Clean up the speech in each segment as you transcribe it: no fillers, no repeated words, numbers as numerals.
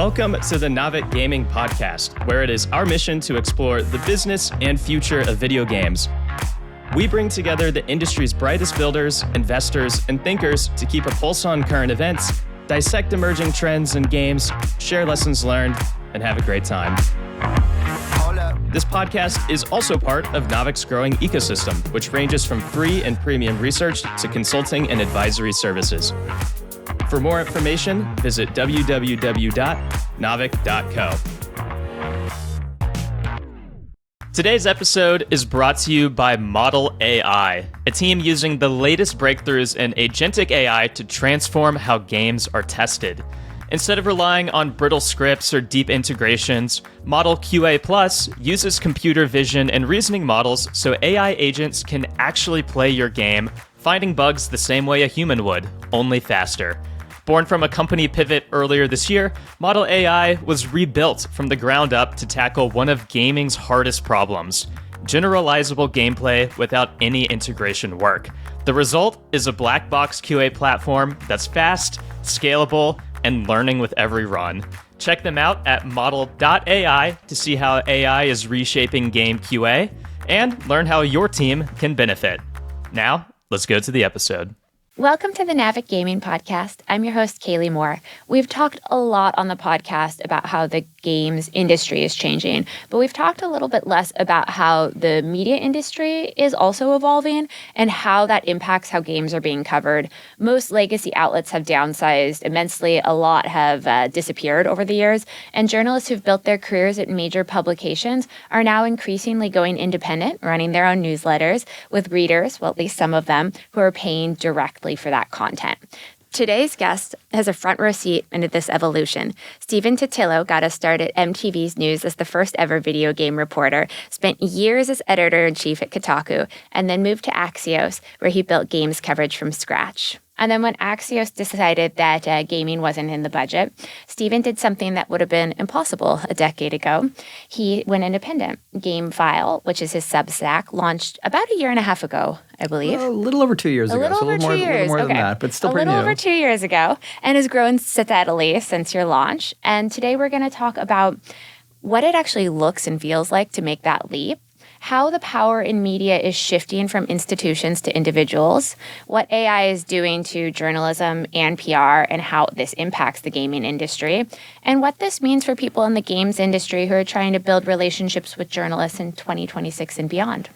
Welcome to the Naavik Gaming Podcast, where it is our mission to explore the business and future of video games. We bring together the industry's brightest builders, investors, and thinkers to keep a pulse on current events, dissect emerging trends in games, share lessons learned, and have a great time. This podcast is also part of Naavik's growing ecosystem, which ranges from free and premium research to consulting and advisory services. For more information, visit www.naavik.co. Today's episode is brought to you by Model AI, a team using the latest breakthroughs in agentic AI to transform how games are tested. Instead of relying on brittle scripts or deep integrations, Model QA Plus uses computer vision and reasoning models so AI agents can actually play your game, finding bugs the same way a human would, only faster. Born from a company pivot earlier this year, Model AI was rebuilt from the ground up to tackle one of gaming's hardest problems: generalizable gameplay without any integration work. The result is a black box QA platform that's fast, scalable, and learning with every run. Check them out at model.ai to see how AI is reshaping game QA and learn how your team can benefit. Now, let's go to the episode. Welcome to the Naavik Gaming Podcast. I'm your host, Kalie Moore. We've talked a lot on the podcast about how the games industry is changing, but we've talked a little bit less about how the media industry is also evolving and how that impacts how games are being covered. Most legacy outlets have downsized immensely. A lot have disappeared over the years, and journalists who've built their careers at major publications are now increasingly going independent, running their own newsletters with readers, well, at least some of them, who are paying directly for that content. Today's guest has a front row seat into this evolution. Stephen Totilo got us started at MTV's News as the first ever video game reporter, spent years as editor-in-chief at Kotaku, and then moved to Axios, where he built games coverage from scratch. And then when Axios decided that gaming wasn't in the budget, Stephen did something that would have been impossible a decade ago. He went independent. GameFile, which is his Substack, launched about a year and a half ago, I believe. A little over 2 years ago. A little more than that, but still pretty new. A little over 2 years ago, and has grown steadily since your launch. And today we're going to talk about what it actually looks and feels like to make that leap, how the power in media is shifting from institutions to individuals, what AI is doing to journalism and PR, and how this impacts the gaming industry, and what this means for people in the games industry who are trying to build relationships with journalists in 2026 and beyond.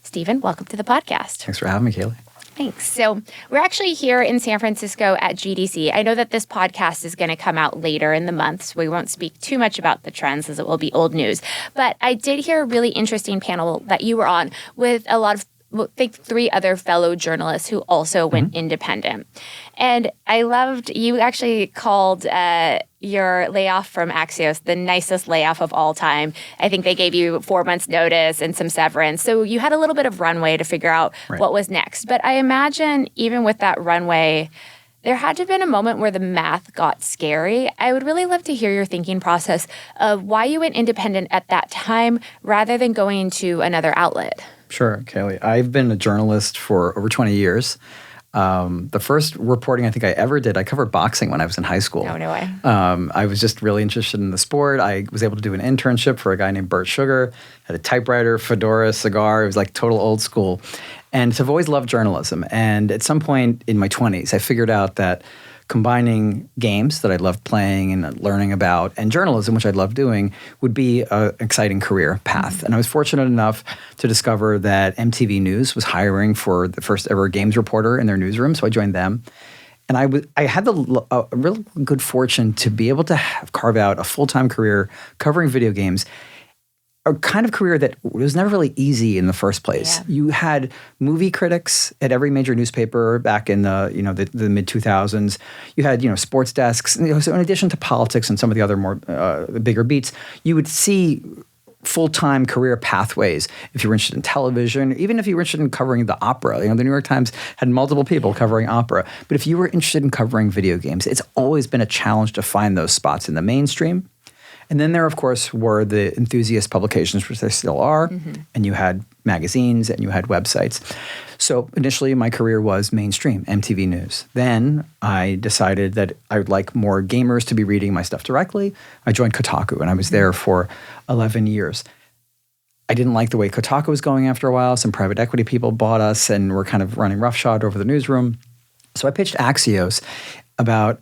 Stephen, welcome to the podcast. Thanks for having me, Kalie. Thanks. So we're actually here in San Francisco at GDC. I know that this podcast is going to come out later in the month, so we won't speak too much about the trends as it will be old news. But I did hear a really interesting panel that you were on with a lot of, I think, 3 other fellow journalists who also went independent. And I loved, you actually called your layoff from Axios the nicest layoff of all time. I think they gave you 4 months notice and some severance. So you had a little bit of runway to figure out what was next. But I imagine even with that runway, there had to have been a moment where the math got scary. I would really love to hear your thinking process of why you went independent at that time rather than going to another outlet. Sure, Kalie. I've been a journalist for over 20 years. The first reporting I think I ever did, I covered boxing when I was in high school. Oh, no way. I was just really interested in the sport. I was able to do an internship for a guy named Bert Sugar, had a typewriter, fedora, cigar. It was like total old school. And so I've always loved journalism. And at some point in my 20s, I figured out that combining games that I loved playing and learning about and journalism, which I loved doing, would be an exciting career path. And I was fortunate enough to discover that MTV News was hiring for the first ever games reporter in their newsroom, so I joined them. And I had a real good fortune to be able to carve out a full-time career covering video games, a kind of career that was never really easy in the first place. Yeah. You had movie critics at every major newspaper back in the mid 2000s. You had sports desks. So in addition to politics and some of the other more bigger beats, you would see full-time career pathways if you were interested in television, even if you were interested in covering the opera. The New York Times had multiple people covering opera. But if you were interested in covering video games, it's always been a challenge to find those spots in the mainstream. And then there, of course, were the enthusiast publications, which there still are, and you had magazines and you had websites. So initially, my career was mainstream, MTV News. Then I decided that I would like more gamers to be reading my stuff directly. I joined Kotaku, and I was there for 11 years. I didn't like the way Kotaku was going after a while. Some private equity people bought us and were kind of running roughshod over the newsroom. So I pitched Axios about,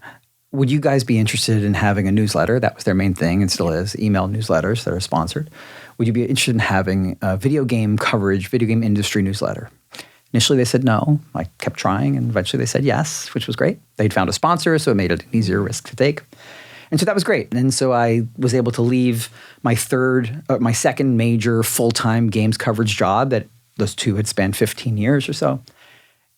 would you guys be interested in having a newsletter? That was their main thing and still is, email newsletters that are sponsored. Would you be interested in having a video game coverage, video game industry newsletter? Initially, they said no. I kept trying, and eventually they said yes, which was great. They'd found a sponsor, so it made it an easier risk to take. And so that was great. And so I was able to leave my second major full-time games coverage job that those two had spanned 15 years or so.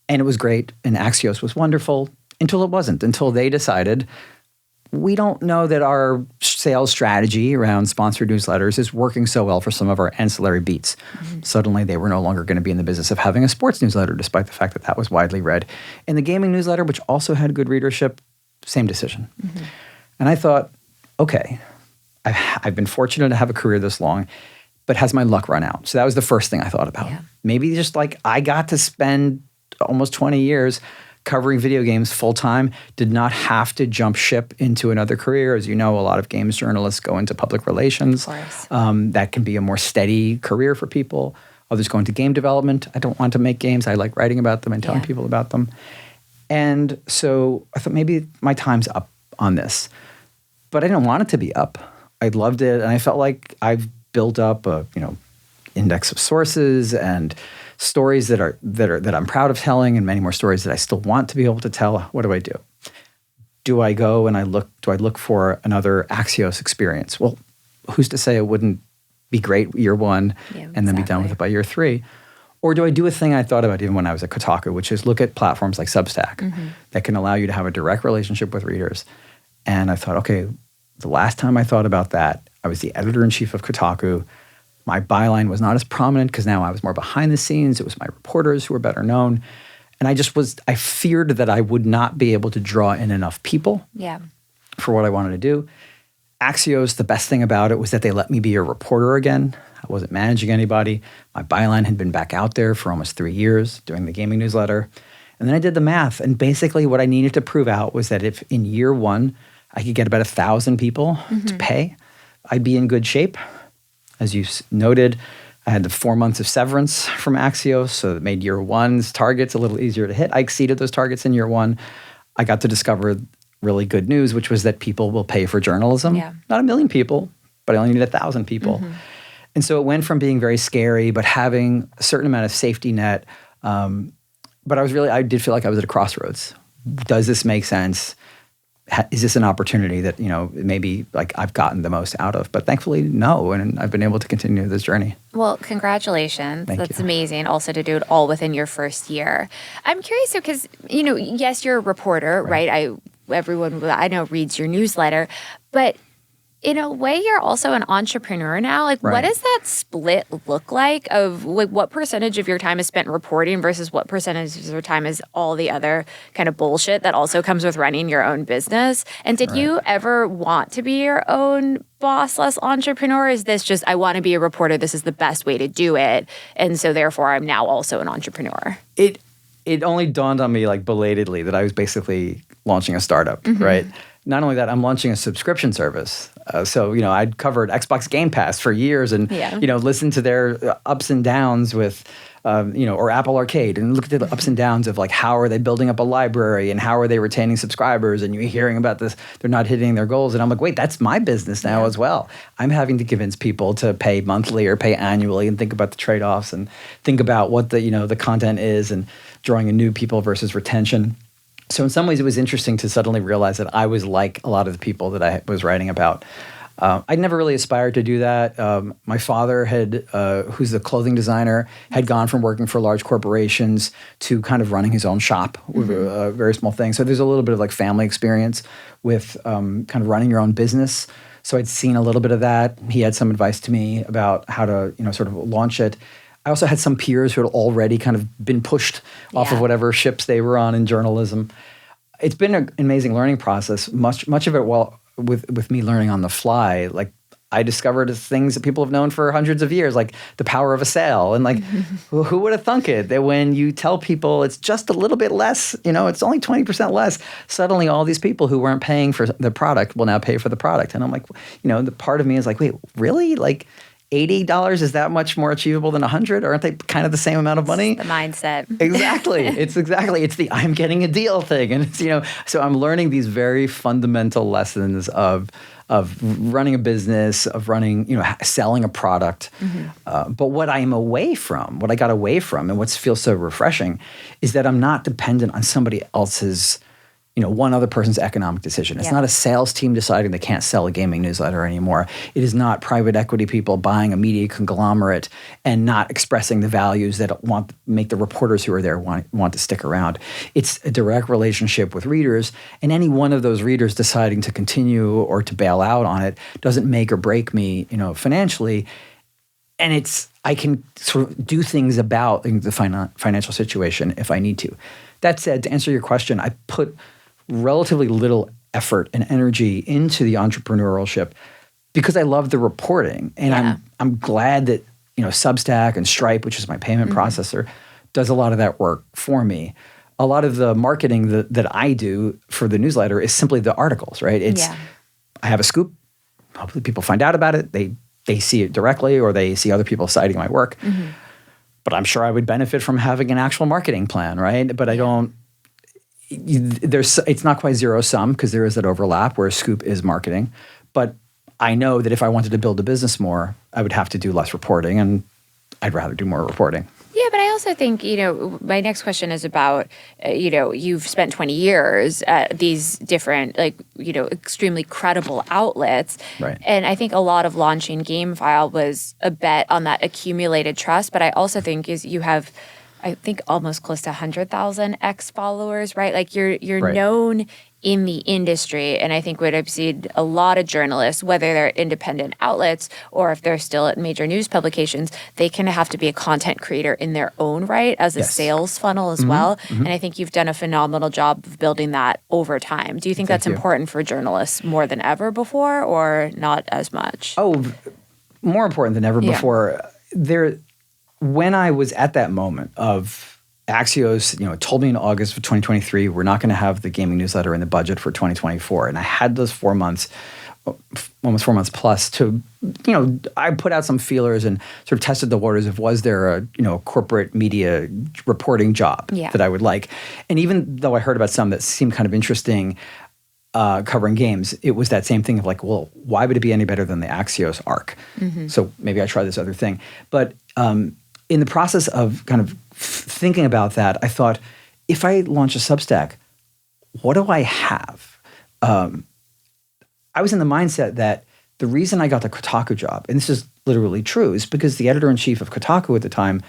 And it was great, and Axios was wonderful until it wasn't, until they decided, we don't know that our sales strategy around sponsored newsletters is working so well for some of our ancillary beats. Suddenly, they were no longer going to be in the business of having a sports newsletter, despite the fact that that was widely read. And the gaming newsletter, which also had good readership, same decision. And I thought, okay, I've been fortunate to have a career this long, but has my luck run out? So that was the first thing I thought about. Yeah. Maybe just like I got to spend almost 20 years covering video games full-time, did not have to jump ship into another career. As you know, a lot of games journalists go into public relations. Of course. That can be a more steady career for people. Others go into game development. I don't want to make games. I like writing about them and telling people about them. And so I thought maybe my time's up on this. But I didn't want it to be up. I loved it, and I felt like I've built up a index of sources and stories that I'm proud of telling, and many more stories that I still want to be able to tell. What do I do? Do I go and do I look for another Axios experience? Well, who's to say it wouldn't be great year one and then be done with it by year 3? Or do I do a thing I thought about even when I was at Kotaku, which is look at platforms like Substack that can allow you to have a direct relationship with readers? And I thought, okay, the last time I thought about that, I was the editor-in-chief of Kotaku. My byline was not as prominent because now I was more behind the scenes. It was my reporters who were better known. And I feared that I would not be able to draw in enough people for what I wanted to do. Axios, the best thing about it was that they let me be a reporter again. I wasn't managing anybody. My byline had been back out there for almost 3 years doing the gaming newsletter. And then I did the math. And basically what I needed to prove out was that if in year 1 I could get about 1,000 people to pay, I'd be in good shape. As you noted, I had the 4 months of severance from Axios, so that made year 1's targets a little easier to hit. I exceeded those targets in year 1. I got to discover really good news, which was that people will pay for journalism. Not 1 million people, but I only need 1,000 people. And so it went from being very scary, but having a certain amount of safety net. But I did feel like I was at a crossroads. Does this make sense? Is this an opportunity that, maybe like I've gotten the most out of? But thankfully, no. And I've been able to continue this journey. Well, congratulations. That's amazing also to do it all within your first year. I'm curious, because, yes, you're a reporter, right? Everyone I know reads your newsletter, but in a way, you're also an entrepreneur now. What does that split look like of what percentage of your time is spent reporting versus what percentage of your time is all the other kind of bullshit that also comes with running your own business? And did you ever want to be your own boss / entrepreneur? Is this just, I want to be a reporter, this is the best way to do it, and so therefore I'm now also an entrepreneur? It only dawned on me belatedly that I was basically launching a startup, right? Not only that, I'm launching a subscription service. So I'd covered Xbox Game Pass for years and, listened to their ups and downs with, or Apple Arcade, and looked at the ups and downs of how are they building up a library and how are they retaining subscribers, and you're hearing about this, they're not hitting their goals. And I'm like, wait, that's my business now as well. I'm having to convince people to pay monthly or pay annually and think about the trade-offs and think about what the content is and drawing in new people versus retention. So in some ways, it was interesting to suddenly realize that I was like a lot of the people that I was writing about. I'd never really aspired to do that. My father who's a clothing designer, had gone from working for large corporations to kind of running his own shop with a very small thing. So there's a little bit of family experience with kind of running your own business. So I'd seen a little bit of that. He had some advice to me about how to sort of launch it. I also had some peers who had already kind of been pushed off of whatever ships they were on in journalism. It's been an amazing learning process. Much of it while with me learning on the fly, like I discovered things that people have known for hundreds of years, like the power of a sale. And like, who would have thunk it that when you tell people it's just a little bit less, it's only 20% less, suddenly all these people who weren't paying for the product will now pay for the product. And I'm like, the part of me is like, wait, really? Like $80 is that much more achievable than $100? Aren't they kind of the same amount of money? It's the mindset. Exactly. It's the I'm getting a deal thing. And it's, so I'm learning these very fundamental lessons of running a business, of running, selling a product. But what I got away from, and what feels so refreshing is that I'm not dependent on somebody else's, one other person's economic decision. It's not a sales team deciding they can't sell a gaming newsletter anymore. It is not private equity people buying a media conglomerate and not expressing the values that make the reporters who are there want to stick around. It's a direct relationship with readers, and any one of those readers deciding to continue or to bail out on it doesn't make or break me, financially. And I can sort of do things about the financial situation if I need to. That said, to answer your question, I put relatively little effort and energy into the entrepreneurship because I love the reporting. And I'm glad that, Substack and Stripe, which is my payment processor, does a lot of that work for me. A lot of the marketing that I do for the newsletter is simply the articles, right? I have a scoop. Hopefully people find out about it. They see it directly or they see other people citing my work. But I'm sure I would benefit from having an actual marketing plan, right? But I don't. It's not quite zero sum because there is that overlap where a scoop is marketing. But I know that if I wanted to build a business more, I would have to do less reporting, and I'd rather do more reporting. Yeah, but I also think, my next question is about, you've spent 20 years at these different, extremely credible outlets. Right. And I think a lot of launching GameFile was a bet on that accumulated trust. But I also think you have, I think, almost close to 100,000 X followers, right? Like you're right. known in the industry. And I think what I've seen a lot of journalists, whether they're independent outlets or if they're still at major news publications, they kind of have to be a content creator in their own right as a sales funnel as well. And I think you've done a phenomenal job of building that over time. Do you think that's important for journalists more than ever before or not as much? Oh, more important than ever before. When I was at that moment of Axios, told me in August of 2023, we're not going to have the gaming newsletter in the budget for 2024. And I had those 4 months, almost 4 months plus to, I put out some feelers and sort of tested the waters of was there a, corporate media reporting job that I would like. And even though I heard about some that seemed kind of interesting covering games, it was that same thing of like, well, why would it be any better than the Axios arc? So maybe I try this other thing. But in the process of kind of thinking about that, I thought, if I launch a Substack, what do I have? I was in the mindset that the reason I got the Kotaku job, and this is literally true, is because the editor-in-chief of Kotaku at the time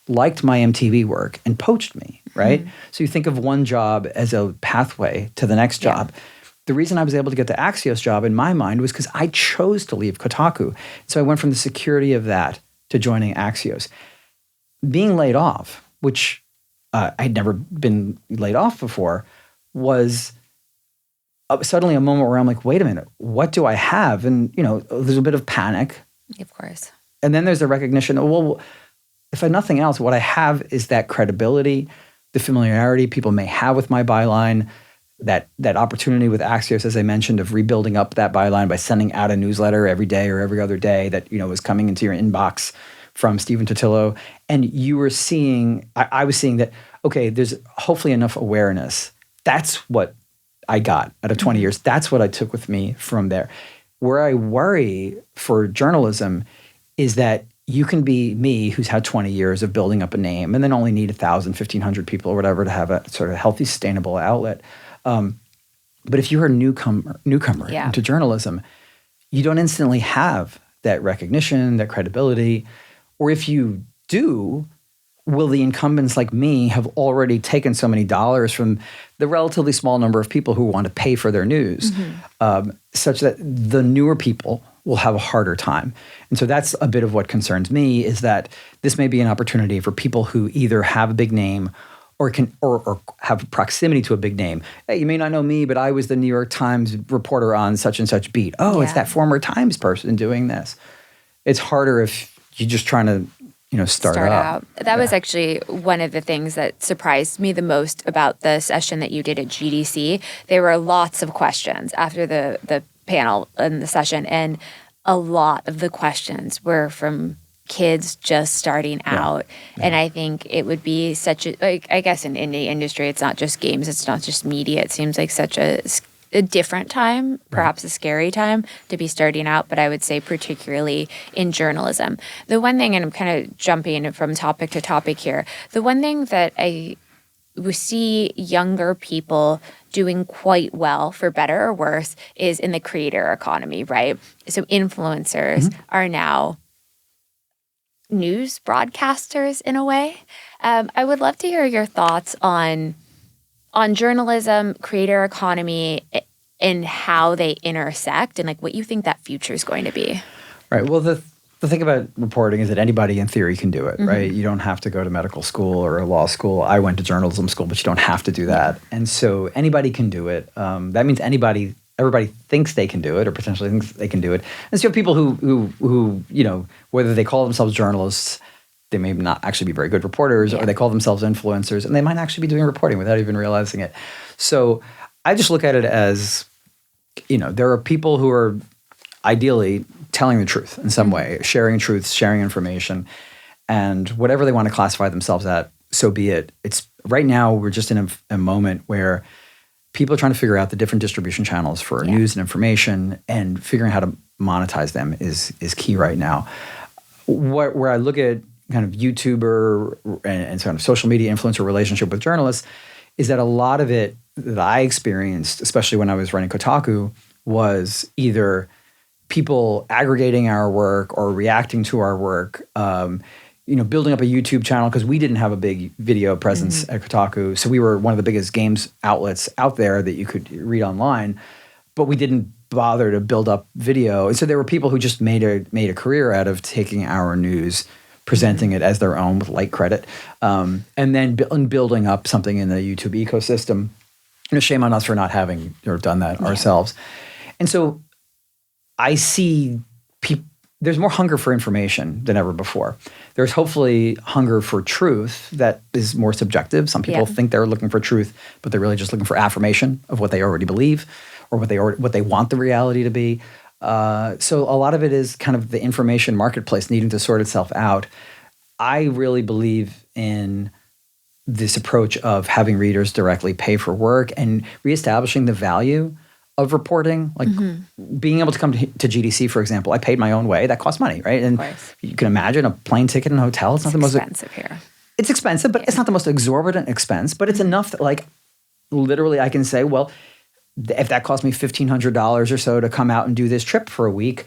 liked my MTV work and poached me, right? So you think of one job as a pathway to the next job. The reason I was able to get the Axios job in my mind was because I chose to leave Kotaku. So I went from the security of that to joining Axios. Being laid off, which I'd never been laid off before, was suddenly a moment where I'm like, wait a minute, what do I have? And, there's a bit of panic. Of course. And then there's the recognition, well, if nothing else, what I have is that credibility, the familiarity people may have with my byline, that opportunity with Axios, as I mentioned, of rebuilding up that byline by sending out a newsletter every day or every other day that, was coming into your inbox from Stephen Totilo. And you were seeing, I was seeing that, okay, there's hopefully enough awareness. That's what I got out of 20 years. That's what I took with me from there. Where I worry for journalism is that you can be me who's had 20 years of building up a name and then only need 1,000, 1,500 people or whatever to have a sort of healthy, sustainable outlet. But if you're a newcomer into journalism, you don't instantly have that recognition, that credibility. Or if you do, will the incumbents like me have already taken so many dollars from the relatively small number of people who want to pay for their news, such that the newer people will have a harder time? And so that's a bit of what concerns me, is that this may be an opportunity for people who either have a big name or have proximity to a big name. Hey, you may not know me, but I was the New York Times reporter on such and such beat. Oh, it's that former Times person doing this. It's harder if you're just trying to, start out. That was actually one of the things that surprised me the most about the session that you did at GDC. There were lots of questions after the panel and the session, and a lot of the questions were from kids just starting out. Yeah. And I think it would be such I guess in the industry, it's not just games, it's not just media. It seems like such a different time, perhaps a scary time to be starting out, but I would say particularly in journalism. The one thing, and I'm kind of jumping from topic to topic here, the one thing that we see younger people doing quite well, for better or worse, is in the creator economy, right? So influencers are now news broadcasters in a way. I would love to hear your thoughts on journalism, creator economy, and how they intersect, and like what you think that future is going to be. Right. Well, the thing about reporting is that anybody in theory can do it, right? You don't have to go to medical school or a law school. I went to journalism school, but you don't have to do that. And so anybody can do it. That means everybody thinks they can do it or potentially thinks they can do it. And so you have people who whether they call themselves journalists, they may not actually be very good reporters, or they call themselves influencers, and they might actually be doing reporting without even realizing it. So I just look at it as, there are people who are ideally telling the truth in some way, sharing truths, sharing information, and whatever they want to classify themselves at, so be it. It's right now we're just in a moment where people are trying to figure out the different distribution channels for news and information, and figuring out how to monetize them is key right now. Where I look at kind of YouTuber and sort of social media influencer relationship with journalists is that a lot of it that I experienced, especially when I was running Kotaku, was either people aggregating our work or reacting to our work, building up a YouTube channel, because we didn't have a big video presence at Kotaku. So we were one of the biggest games outlets out there that you could read online, but we didn't bother to build up video. And so there were people who just made a career out of taking our news, presenting it as their own with light credit, and then building up something in the YouTube ecosystem. Shame on us for not having done that ourselves. And so I see there's more hunger for information than ever before. There's hopefully hunger for truth that is more subjective. Some people think they're looking for truth, but they're really just looking for affirmation of what they already believe or what they want the reality to be. So a lot of it is kind of the information marketplace needing to sort itself out. I really believe in this approach of having readers directly pay for work and reestablishing the value of reporting. Like being able to come to GDC, for example, I paid my own way. That costs money, right? And you can imagine a plane ticket and a hotel. It's not the most expensive here. It's expensive, but it's not the most exorbitant expense. But it's enough that, literally, I can say, well, if that cost me $1,500 or so to come out and do this trip for a week,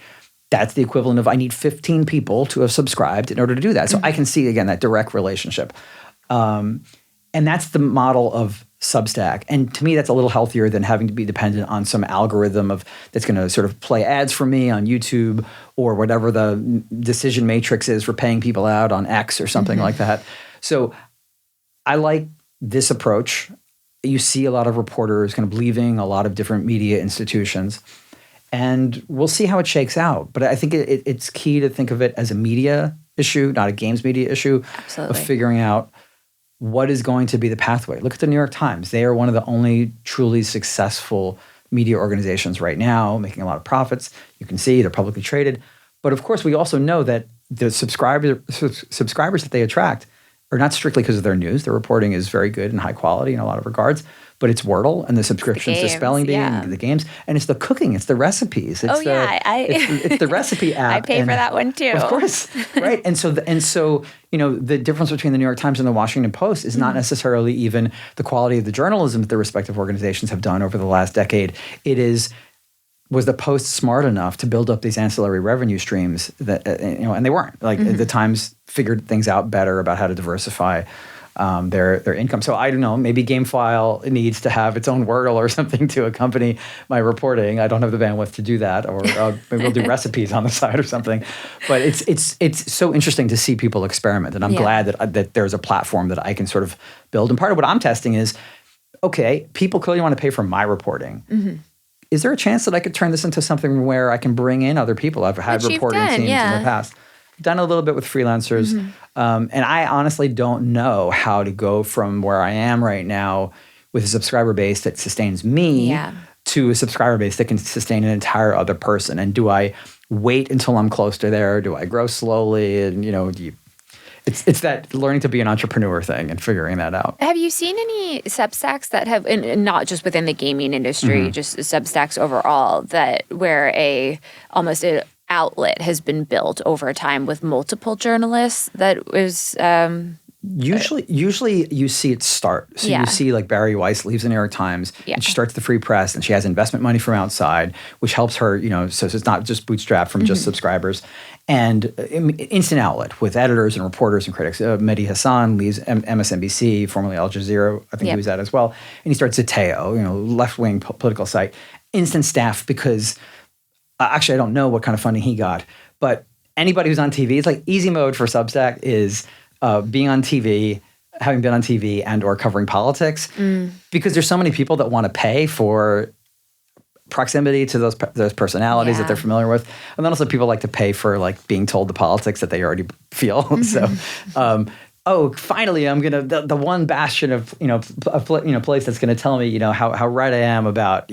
that's the equivalent of I need 15 people to have subscribed in order to do that. So I can see, again, that direct relationship. And that's the model of Substack. And to me, that's a little healthier than having to be dependent on some algorithm that's going to sort of play ads for me on YouTube or whatever the decision matrix is for paying people out on X or something like that. So I like this approach. You see a lot of reporters kind of leaving a lot of different media institutions, and we'll see how it shakes out. But I think it's key to think of it as a media issue, not a games media issue. Absolutely. Of figuring out what is going to be the pathway. Look at the New York Times. They are one of the only truly successful media organizations right now, making a lot of profits. You can see they're publicly traded. But of course, we also know that the subscribers that they attract are not strictly because of their news. Their reporting is very good and high quality in a lot of regards, but it's Wordle and the subscriptions to Spelling Bee and the games, and it's the cooking, it's the recipes. It's it's the recipe app. I pay for that one too. Of course, right? And so the difference between the New York Times and the Washington Post is not necessarily even the quality of the journalism that the respective organizations have done over the last decade. It is, was the Post smart enough to build up these ancillary revenue streams that and they weren't. The Times figured things out better about how to diversify their income. So I don't know, maybe GameFile needs to have its own Wordle or something to accompany my reporting. I don't have the bandwidth to do that, or maybe we'll do recipes on the side or something. But it's so interesting to see people experiment, and I'm glad that there's a platform that I can sort of build. And part of what I'm testing is, okay, people clearly want to pay for my reporting. Mm-hmm. Is there a chance that I could turn this into something where I can bring in other people? I've had reporting teams in the past. Done a little bit with freelancers. Mm-hmm. And I honestly don't know how to go from where I am right now with a subscriber base that sustains me to a subscriber base that can sustain an entire other person. And do I wait until I'm close to there? Do I grow slowly? And, it's that learning to be an entrepreneur thing and figuring that out. Have you seen any Substacks that have, and not just within the gaming industry, just Substacks overall, that where almost an outlet has been built over time with multiple journalists that was usually you see it start. So you see like Barry Weiss leaves the New York Times and she starts the Free Press, and she has investment money from outside, which helps her, so it's not just bootstrapped from just subscribers. And instant outlet with editors and reporters and critics. Mehdi Hassan leaves MSNBC, formerly Al Jazeera. I think he was at as well. And he starts Zateo, left-wing political site. Instant staff because actually I don't know what kind of funding he got, but anybody who's on TV, it's like easy mode for Substack is being on TV, having been on TV and or covering politics, because there's so many people that want to pay for proximity to those personalities that they're familiar with, and then also people like to pay for like being told the politics that they already feel. So, finally, I'm gonna the one bastion of place that's gonna tell me how right I am about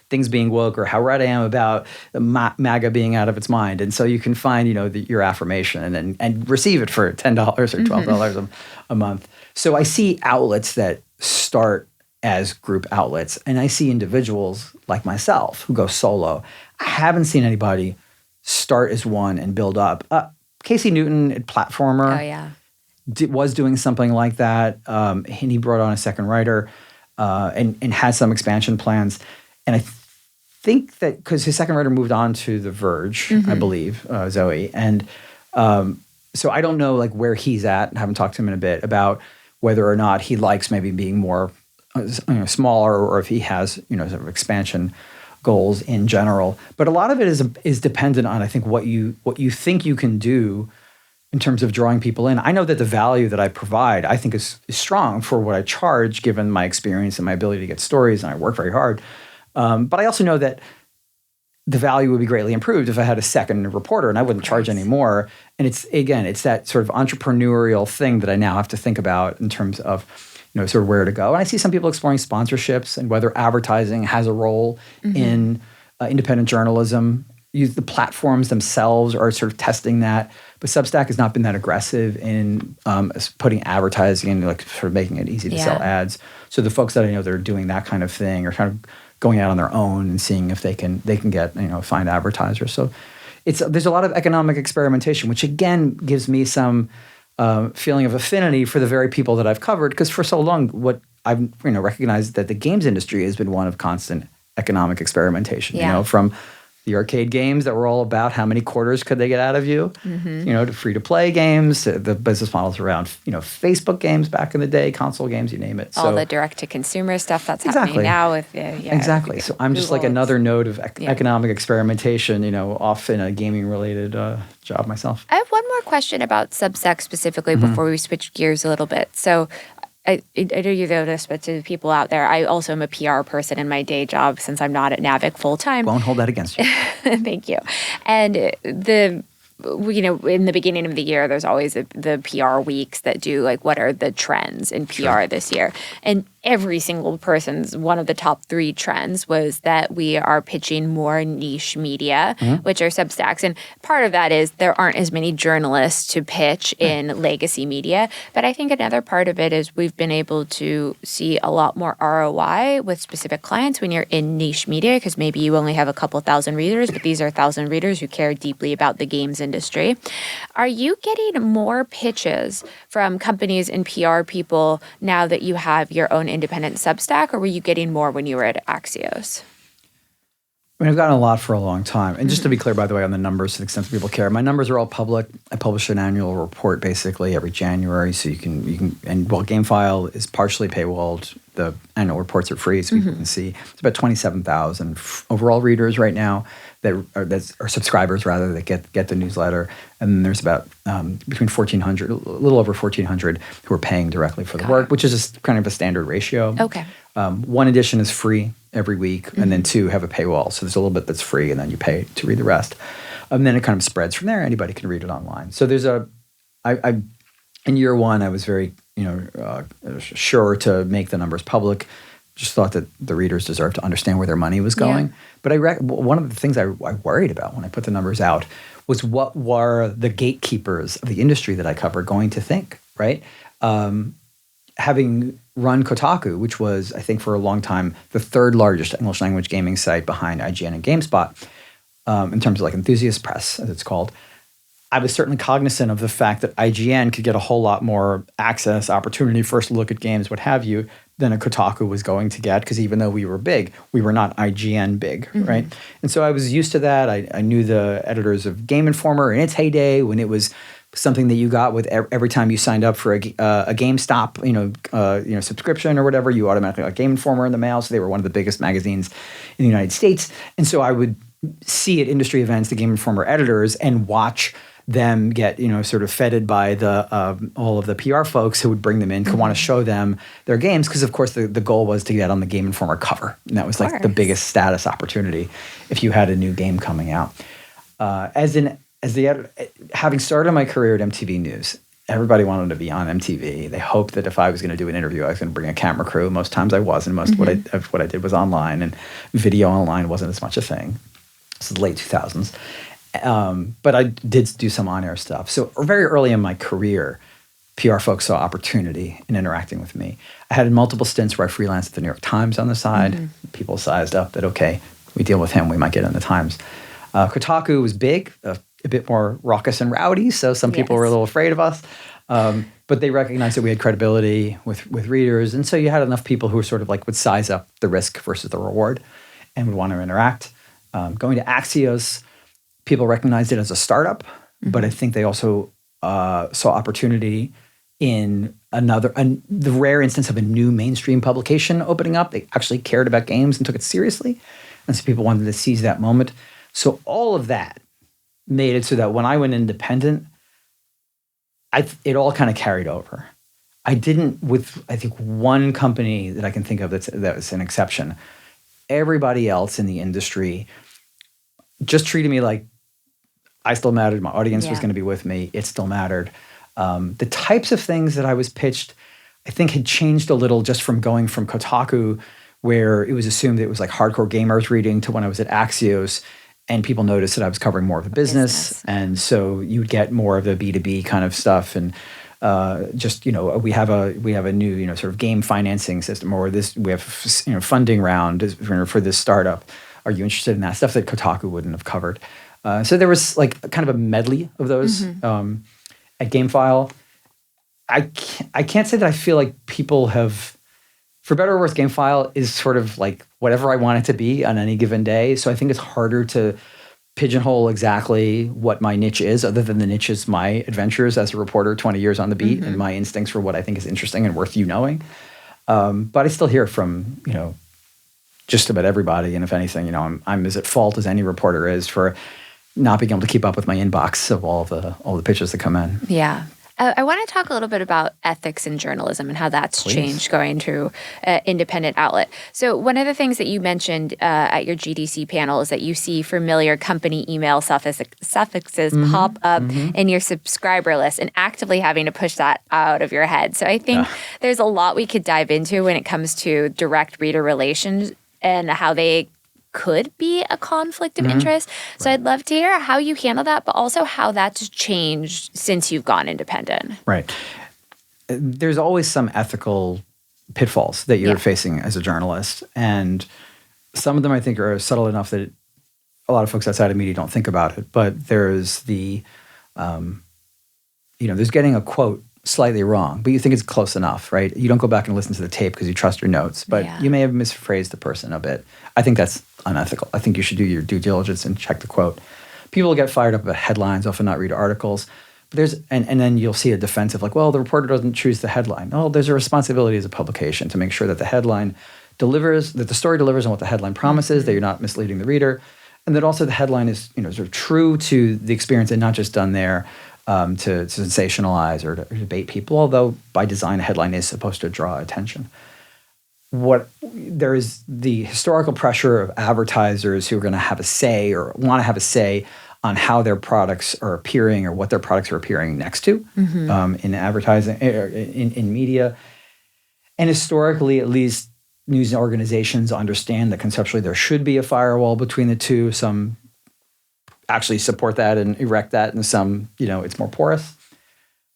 things being woke, or how right I am about MAGA being out of its mind. And so you can find your affirmation and receive it for $10 or $12 a month. So I see outlets that start as group outlets, and I see individuals like myself who go solo. I haven't seen anybody start as one and build up. Casey Newton at Platformer was doing something like that, and he brought on a second writer and had some expansion plans. And I think that because his second writer moved on to The Verge, I believe, Zoe, and so I don't know like where he's at. I haven't talked to him in a bit about whether or not he likes maybe being more smaller, or if he has sort of expansion goals in general. But a lot of it is dependent on, I think, what you think you can do in terms of drawing people in. I know that the value that I provide, I think, is strong for what I charge, given my experience and my ability to get stories, and I work very hard. But I also know that the value would be greatly improved if I had a second reporter, and I wouldn't charge any more. And it's that sort of entrepreneurial thing that I now have to think about in terms of sort of where to go. And I see some people exploring sponsorships and whether advertising has a role in independent journalism. The platforms themselves are sort of testing that, but Substack has not been that aggressive in putting advertising and like sort of making it easy to sell ads. So the folks that I know that are doing that kind of thing are kind of going out on their own and seeing if they can get find advertisers. So there's a lot of economic experimentation, which again gives me some feeling of affinity for the very people that I've covered, because for so long, what I've recognized that the games industry has been one of constant economic experimentation. From the arcade games that were all about how many quarters could they get out of you, to free-to-play games, to the business models around Facebook games back in the day, console games, you name it. All the direct-to-consumer stuff that's happening now with exactly. So I'm just like another node of economic experimentation, off in a gaming-related job myself. I have one more question about Substack specifically before we switch gears a little bit. So I know you know this, but to the people out there, I also am a PR person in my day job since I'm not at Navic full time. Won't hold that against you. Thank you. And in the beginning of the year, there's always the PR weeks that do like what are the trends in PR this year. And every single person's one of the top 3 trends was that we are pitching more niche media, which are Substacks. And part of that is there aren't as many journalists to pitch in legacy media. But I think another part of it is we've been able to see a lot more ROI with specific clients when you're in niche media, because maybe you only have a couple thousand readers, but these are 1,000 readers who care deeply about the games industry. Are you getting more pitches from companies and PR people now that you have your own independent Substack, or were you getting more when you were at Axios? I mean, I've gotten a lot for a long time. And just to be clear, by the way, on the numbers, to the extent that people care, my numbers are all public. I publish an annual report basically every January, so you can, and while GameFile is partially paywalled, the annual reports are free, so people can see. It's about 27,000 overall readers right now that are subscribers rather that get the newsletter, and then there's about between 1,400, a little over 1,400 who are paying directly for the work, which is just kind of a standard ratio. Okay. One edition is free every week, and then two have a paywall. So there's a little bit that's free, and then you pay to read the rest. And then it kind of spreads from there. Anybody can read it online. So there's in year one, I was very sure to make the numbers public. Just thought that the readers deserved to understand where their money was going. Yeah. But one of the things I worried about when I put the numbers out was what were the gatekeepers of the industry that I cover going to think, right? Having run Kotaku, which was, I think for a long time, the third largest English language gaming site behind IGN and GameSpot, in terms of like enthusiast press, as it's called, I was certainly cognizant of the fact that IGN could get a whole lot more access, opportunity, first look at games, what have you, than a Kotaku was going to get, because even though we were big, we were not IGN big, right? And so I was used to that. I knew the editors of Game Informer in its heyday, when it was something that you got with every time you signed up for a GameStop, subscription or whatever, you automatically got Game Informer in the mail. So they were one of the biggest magazines in the United States. And so I would see at industry events the Game Informer editors and watch them get, sort of feted by all of the PR folks who would bring them in, who want to show them their games. Because, of course, the goal was to get on the Game Informer cover. And that was like the biggest status opportunity if you had a new game coming out. Having started my career at MTV News, everybody wanted to be on MTV. They hoped that if I was going to do an interview, I was going to bring a camera crew. Most times I wasn't. Most of what I did was online, and video online wasn't as much a thing. This is the late 2000s. But I did do some on-air stuff. So very early in my career, PR folks saw opportunity in interacting with me. I had multiple stints where I freelanced at the New York Times on the side. People sized up that, okay, we deal with him, we might get in the Times. Kotaku was big, a bit more raucous and rowdy, so some people were a little afraid of us. But they recognized that we had credibility with readers, and so you had enough people who were sort of like would size up the risk versus the reward and would want to interact. Going to Axios, people recognized it as a startup, but I think they also saw opportunity in the rare instance of a new mainstream publication opening up. They actually cared about games and took it seriously, and so people wanted to seize that moment. So all of that made it so that when I went independent, it all kind of carried over. I didn't, with I think one company that I can think of that was an exception. Everybody else in the industry just treated me like I still mattered. My audience was going to be with me. It still mattered. The types of things that I was pitched, I think, had changed a little just from going from Kotaku, where it was assumed that it was like hardcore gamers reading, to when I was at Axios. And people noticed that I was covering more of the business. And so you would get more of the B2B kind of stuff. And we have a new, sort of game financing system, or we have, funding round for this startup. Are you interested in that? Stuff that Kotaku wouldn't have covered. So there was like kind of a medley of those at GameFile. I can't say that I feel like people have, for better or worse, GameFile is sort of like whatever I want it to be on any given day. So I think it's harder to pigeonhole exactly what my niche is, other than the niche is my adventures as a reporter, 20 years on the beat, and my instincts for what I think is interesting and worth knowing. But I still hear from, just about everybody. And if anything, I'm as at fault as any reporter is for not being able to keep up with my inbox of all the pitches that come in. Yeah. I want to talk a little bit about ethics in journalism and how that's changed going to an independent outlet. So one of the things that you mentioned at your GDC panel is that you see familiar company email suffixes pop up in your subscriber list, and actively having to push that out of your head. So I think there's a lot we could dive into when it comes to direct reader relations and how they could be a conflict of interest. So I'd love to hear how you handle that, but also how that's changed since you've gone independent. Right. There's always some ethical pitfalls that you're facing as a journalist. And some of them I think are subtle enough that a lot of folks outside of media don't think about it. But there's there's getting a quote slightly wrong, but you think it's close enough, right? You don't go back and listen to the tape because you trust your notes, but you may have misphrased the person a bit. I think that's unethical. I think you should do your due diligence and check the quote. People get fired up about headlines, often not read articles. But and then you'll see a defensive like, well, the reporter doesn't choose the headline. Oh, there's a responsibility as a publication to make sure that the headline delivers, that the story delivers on what the headline promises, that you're not misleading the reader, and that also the headline is sort of true to the experience and not just done there to sensationalize or to debate people, although by design a headline is supposed to draw attention. There is the historical pressure of advertisers who are going to have a say or want to have a say on how their products are appearing or what their products are appearing next to in advertising, in media. And historically, at least, news organizations understand that conceptually there should be a firewall between the two. Some actually support that and erect that, and some, it's more porous.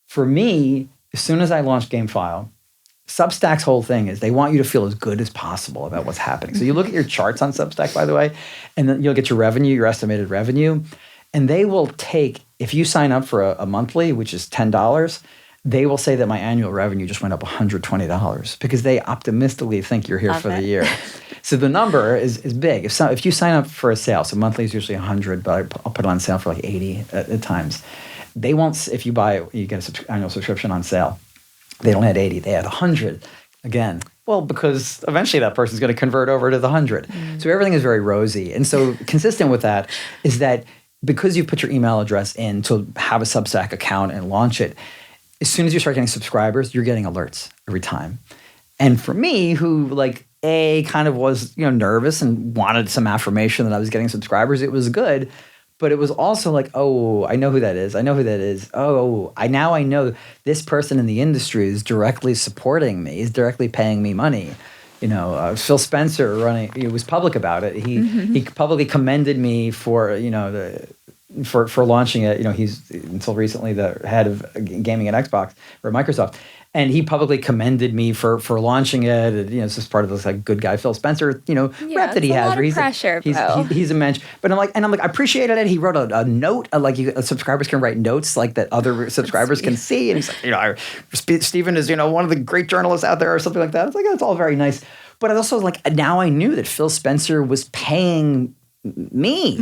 For me, as soon as I launched GameFile, Substack's whole thing is they want you to feel as good as possible about what's happening. So you look at your charts on Substack, by the way, and then you'll get your revenue, your estimated revenue, and they will take, if you sign up for a monthly, which is $10, they will say that my annual revenue just went up $120 because they optimistically think you're here for the year. So the number is big. If you sign up for a sale, so monthly is usually $100, but I'll put it on sale for like $80 at times. They won't, if you get an annual subscription on sale, they don't add $80, they add $100 again. Well, because eventually that person's going to convert over to the $100. So everything is very rosy. And so consistent with that is that because you put your email address in to have a Substack account and launch it, as soon as you start getting subscribers, you're getting alerts every time. And for me, who kind of was nervous and wanted some affirmation that I was getting subscribers, it was good. But it was also like, oh, I know who that is. I know who that is. Oh, I know this person in the industry is directly supporting me. He's directly paying me money. Phil Spencer he was public about it. He publicly commended me for for launching it. He's until recently the head of gaming at Xbox or Microsoft. And he publicly commended me for launching it. It's just part of this good guy Phil Spencer, rep that he has. He's a mensch. But I'm like, I appreciated it. He wrote a note, subscribers can write notes that other subscribers can see. And he's like, Stephen is one of the great journalists out there or something like that. It's that's all very nice. But I also now I knew that Phil Spencer was paying me,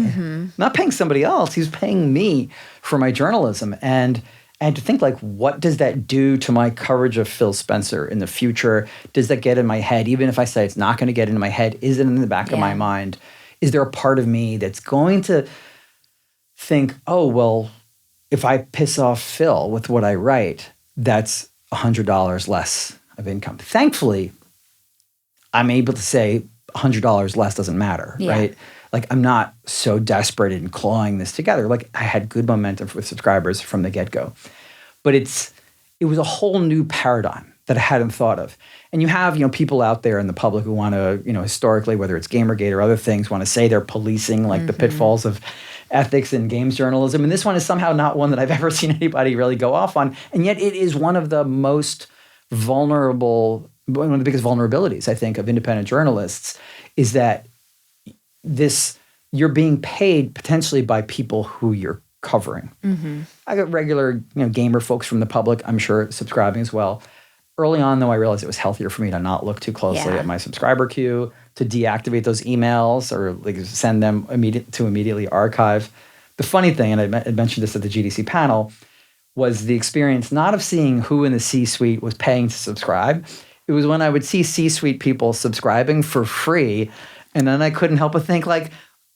not paying somebody else. He was paying me for my journalism. And to think what does that do to my coverage of Phil Spencer in the future? Does that get in my head? Even if I say it's not going to get into my head, is it in the back of my mind? Is there a part of me that's going to think, oh, well, if I piss off Phil with what I write, that's $100 less of income. Thankfully, I'm able to say $100 less doesn't matter, right? I'm not so desperate in clawing this together. I had good momentum with subscribers from the get-go. But it was a whole new paradigm that I hadn't thought of. And you have, people out there in the public who want to, historically, whether it's Gamergate or other things, want to say they're policing the pitfalls of ethics in games journalism. And this one is somehow not one that I've ever seen anybody really go off on. And yet it is one of the most vulnerable, one of the biggest vulnerabilities, I think, of independent journalists is that you're being paid potentially by people who you're covering. I got regular gamer folks from the public, I'm sure, subscribing as well. Early on, though, I realized it was healthier for me to not look too closely at my subscriber queue, to deactivate those emails or send them immediately archive. The funny thing, and I mentioned this at the GDC panel, was the experience not of seeing who in the C-suite was paying to subscribe. It was when I would see C-suite people subscribing for free, and then I couldn't help but think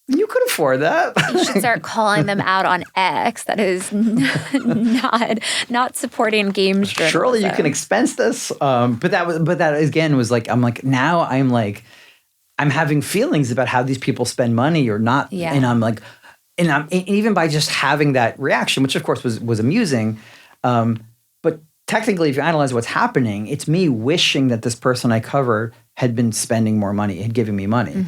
you could afford that. You should start calling them out on X. That is not supporting games journalism. Surely you can expense this. But that again was now I'm having feelings about how these people spend money or not. Yeah. And even by just having that reaction, which of course was amusing. But technically, if you analyze what's happening, it's me wishing that this person I cover had been spending more money, had given me money.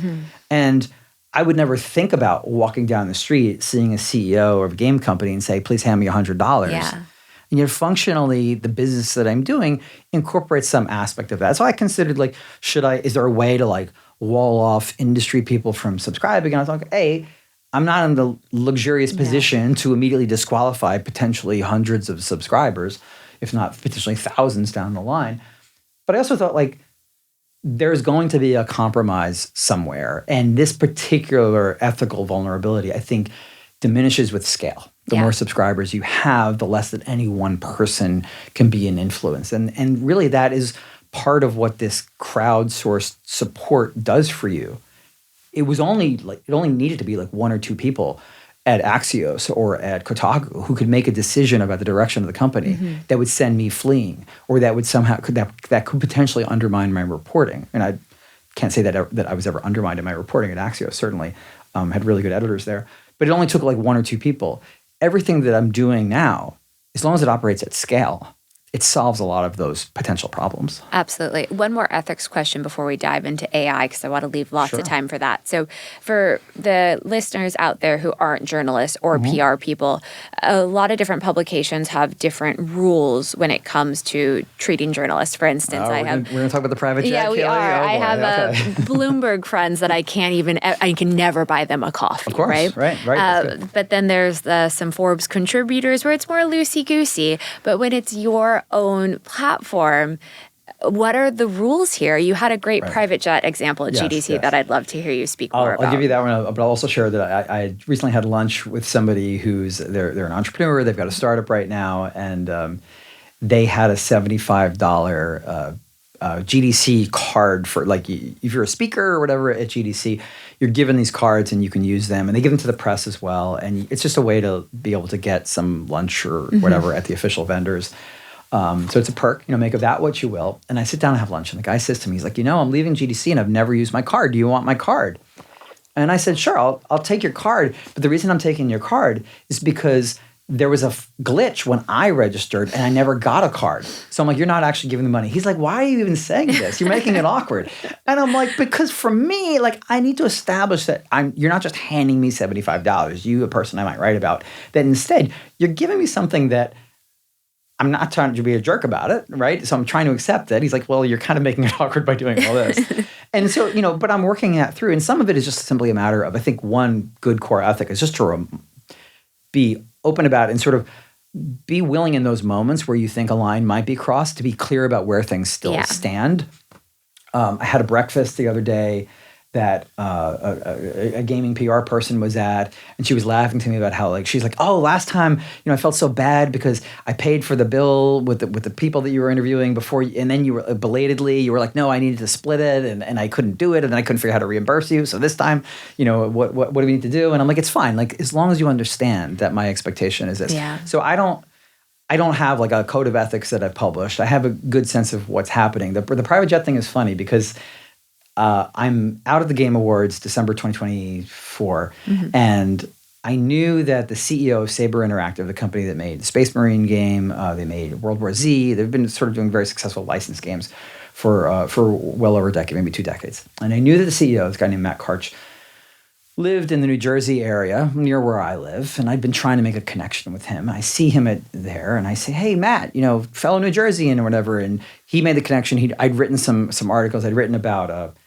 And I would never think about walking down the street, seeing a CEO of a game company and say, please hand me $100. Yeah. And yet functionally, the business that I'm doing incorporates some aspect of that. So I considered is there a way to wall off industry people from subscribing? And I was like, I'm not in the luxurious position to immediately disqualify potentially hundreds of subscribers. if not potentially thousands down the line. But I also thought, like, there's going to be a compromise somewhere. And this particular ethical vulnerability, I think, diminishes with scale. The more subscribers you have, the less that any one person can be an influence. And really that is part of what this crowdsourced support does for you. It only needed to be like one or two people at Axios or at Kotaku who could make a decision about the direction of the company that would send me fleeing, or that would somehow that could potentially undermine my reporting. And I can't say that I was ever undermined in my reporting at Axios. Certainly had really good editors there, but it only took like one or two people. Everything that I'm doing now, as long as it operates at scale, it solves a lot of those potential problems. Absolutely. One more ethics question before we dive into AI, because I want to leave lots of time for that. So for the listeners out there who aren't journalists or PR people, a lot of different publications have different rules when it comes to treating journalists. For instance, we're going to talk about the private jet, Yeah, we Kalie? are. Oh, I have okay. Bloomberg friends that I can never buy them a coffee. Of course, right. But then there's some Forbes contributors where it's more loosey-goosey. But when it's your own platform, what are the rules here? You had a great private jet example at GDC that I'd love to hear you speak more about. I'll give you that one, but I'll also share that I recently had lunch with somebody who's they're an entrepreneur. They've got a startup right now, and they had a $75 GDC card for, like, if you're a speaker or whatever at GDC, you're given these cards and you can use them, and they give them to the press as well. And it's just a way to be able to get some lunch or whatever at the official vendors. So it's a perk, make of that what you will. And I sit down and have lunch, and the guy says to me, he's like, I'm leaving GDC and I've never used my card. Do you want my card? And I said, sure, I'll take your card. But the reason I'm taking your card is because there was a glitch when I registered and I never got a card. So I'm like, you're not actually giving the money. He's like, why are you even saying this? You're making it awkward. And I'm like, because for me, like, I need to establish that you're not just handing me $75, you, a person I might write about, that instead you're giving me something that I'm not trying to be a jerk about it, right? So I'm trying to accept it. He's like, well, you're kind of making it awkward by doing all this. And so, but I'm working that through. And some of it is just simply a matter of, I think one good core ethic is just to be open about it and sort of be willing in those moments where you think a line might be crossed to be clear about where things still stand. I had a breakfast the other day that a gaming PR person was at, and she was laughing to me about how, like, she's like, oh, last time, I felt so bad because I paid for the bill with the people that you were interviewing before, and then you were belatedly, you were like, no, I needed to split it, and I couldn't do it, and then I couldn't figure out how to reimburse you. So this time, what do we need to do? And I'm like, it's fine. Like, as long as you understand that my expectation is this. Yeah. So I don't have like a code of ethics that I've published. I have a good sense of what's happening. The private jet thing is funny because I'm out of the Game Awards December 2024, and I knew that the CEO of Saber Interactive, the company that made the Space Marine game, they made World War Z. They've been sort of doing very successful licensed games for well over a decade, maybe 2 decades. And I knew that the CEO, this guy named Matt Karch, lived in the New Jersey area near where I live, and I'd been trying to make a connection with him. I see him there, and I say, "Hey, Matt, fellow New Jerseyan or whatever." And he made the connection. I'd written some articles. I'd written about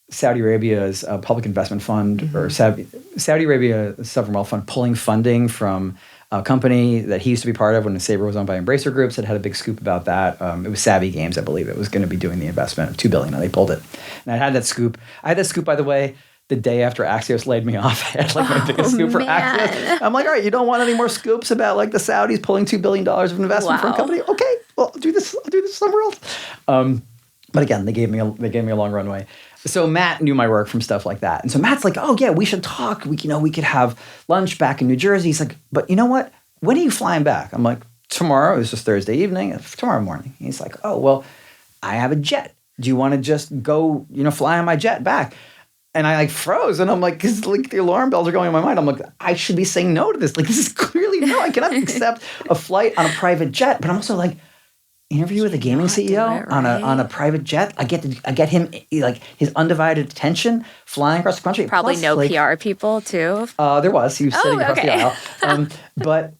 Saudi Arabia's public investment fund, or Saudi Arabia sovereign wealth fund, pulling funding from a company that he used to be part of when the Saber was owned by Embracer Groups. It had a big scoop about that. It was Savvy Games, I believe. It was going to be doing the investment of $2 billion, and they pulled it. And I had that scoop. By the way, the day after Axios laid me off. I had like my biggest scoop for Axios. I'm like, all right, you don't want any more scoops about like the Saudis pulling $2 billion of investment from a company? Okay, well, I'll do this somewhere else. But again, they gave me a long runway. So Matt knew my work from stuff like that. And so Matt's like, oh yeah, we should talk. We could have lunch back in New Jersey. He's like, but you know what? When are you flying back? I'm like, tomorrow. It's just Thursday evening. Tomorrow morning. He's like, oh, well, I have a jet. Do you want to just go, fly on my jet back? And I froze, and I'm like, because like the alarm bells are going in my mind. I'm like, I should be saying no to this. Like, this is clearly no. I cannot accept a flight on a private jet. But I'm also like, interview with a gaming CEO on a private jet. I get him like his undivided attention flying across the country. Probably plus, no PR people too. There was. He was sitting across the aisle. But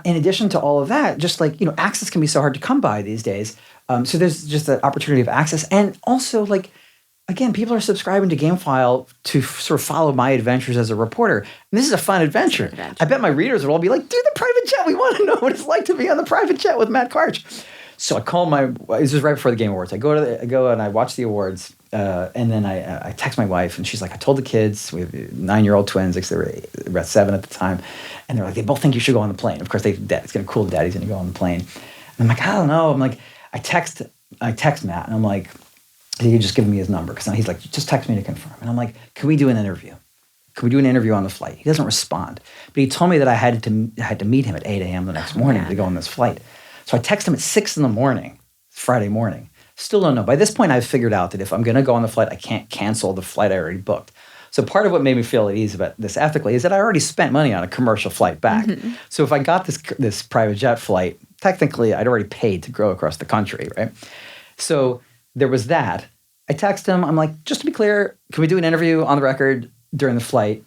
in addition to all of that, just like access can be so hard to come by these days. So there's just that opportunity of access, and also like. Again, people are subscribing to GameFile to sort of follow my adventures as a reporter. And this is a fun adventure. I bet my readers would all be like, do the private private jet. We want to know what it's like to be on the private jet with Matt Karch. So I call this was right before the Game Awards. I go and I watch the awards, and then I text my wife, and she's like, I told the kids, we have 9-year-old twins, they were about 7 at the time, and they're like, they both think you should go on the plane. Of course, it's going to cool daddy's going to go on the plane. And I'm like, I don't know. I'm like, I text Matt, and I'm like, he just give me his number, because he's like, just text me to confirm. And I'm like, can we do an interview? Can we do an interview on the flight? He doesn't respond, but he told me that I had to meet him at 8 a.m. the next morning to go on this flight. So I text him at 6 in the morning, Friday morning. Still don't know. By this point, I've figured out that if I'm going to go on the flight, I can't cancel the flight I already booked. So part of what made me feel at ease about this ethically is that I already spent money on a commercial flight back. Mm-hmm. So if I got this private jet flight, technically I'd already paid to go across the country, right? So there was that. I text him. I'm like, just to be clear, can we do an interview on the record during the flight?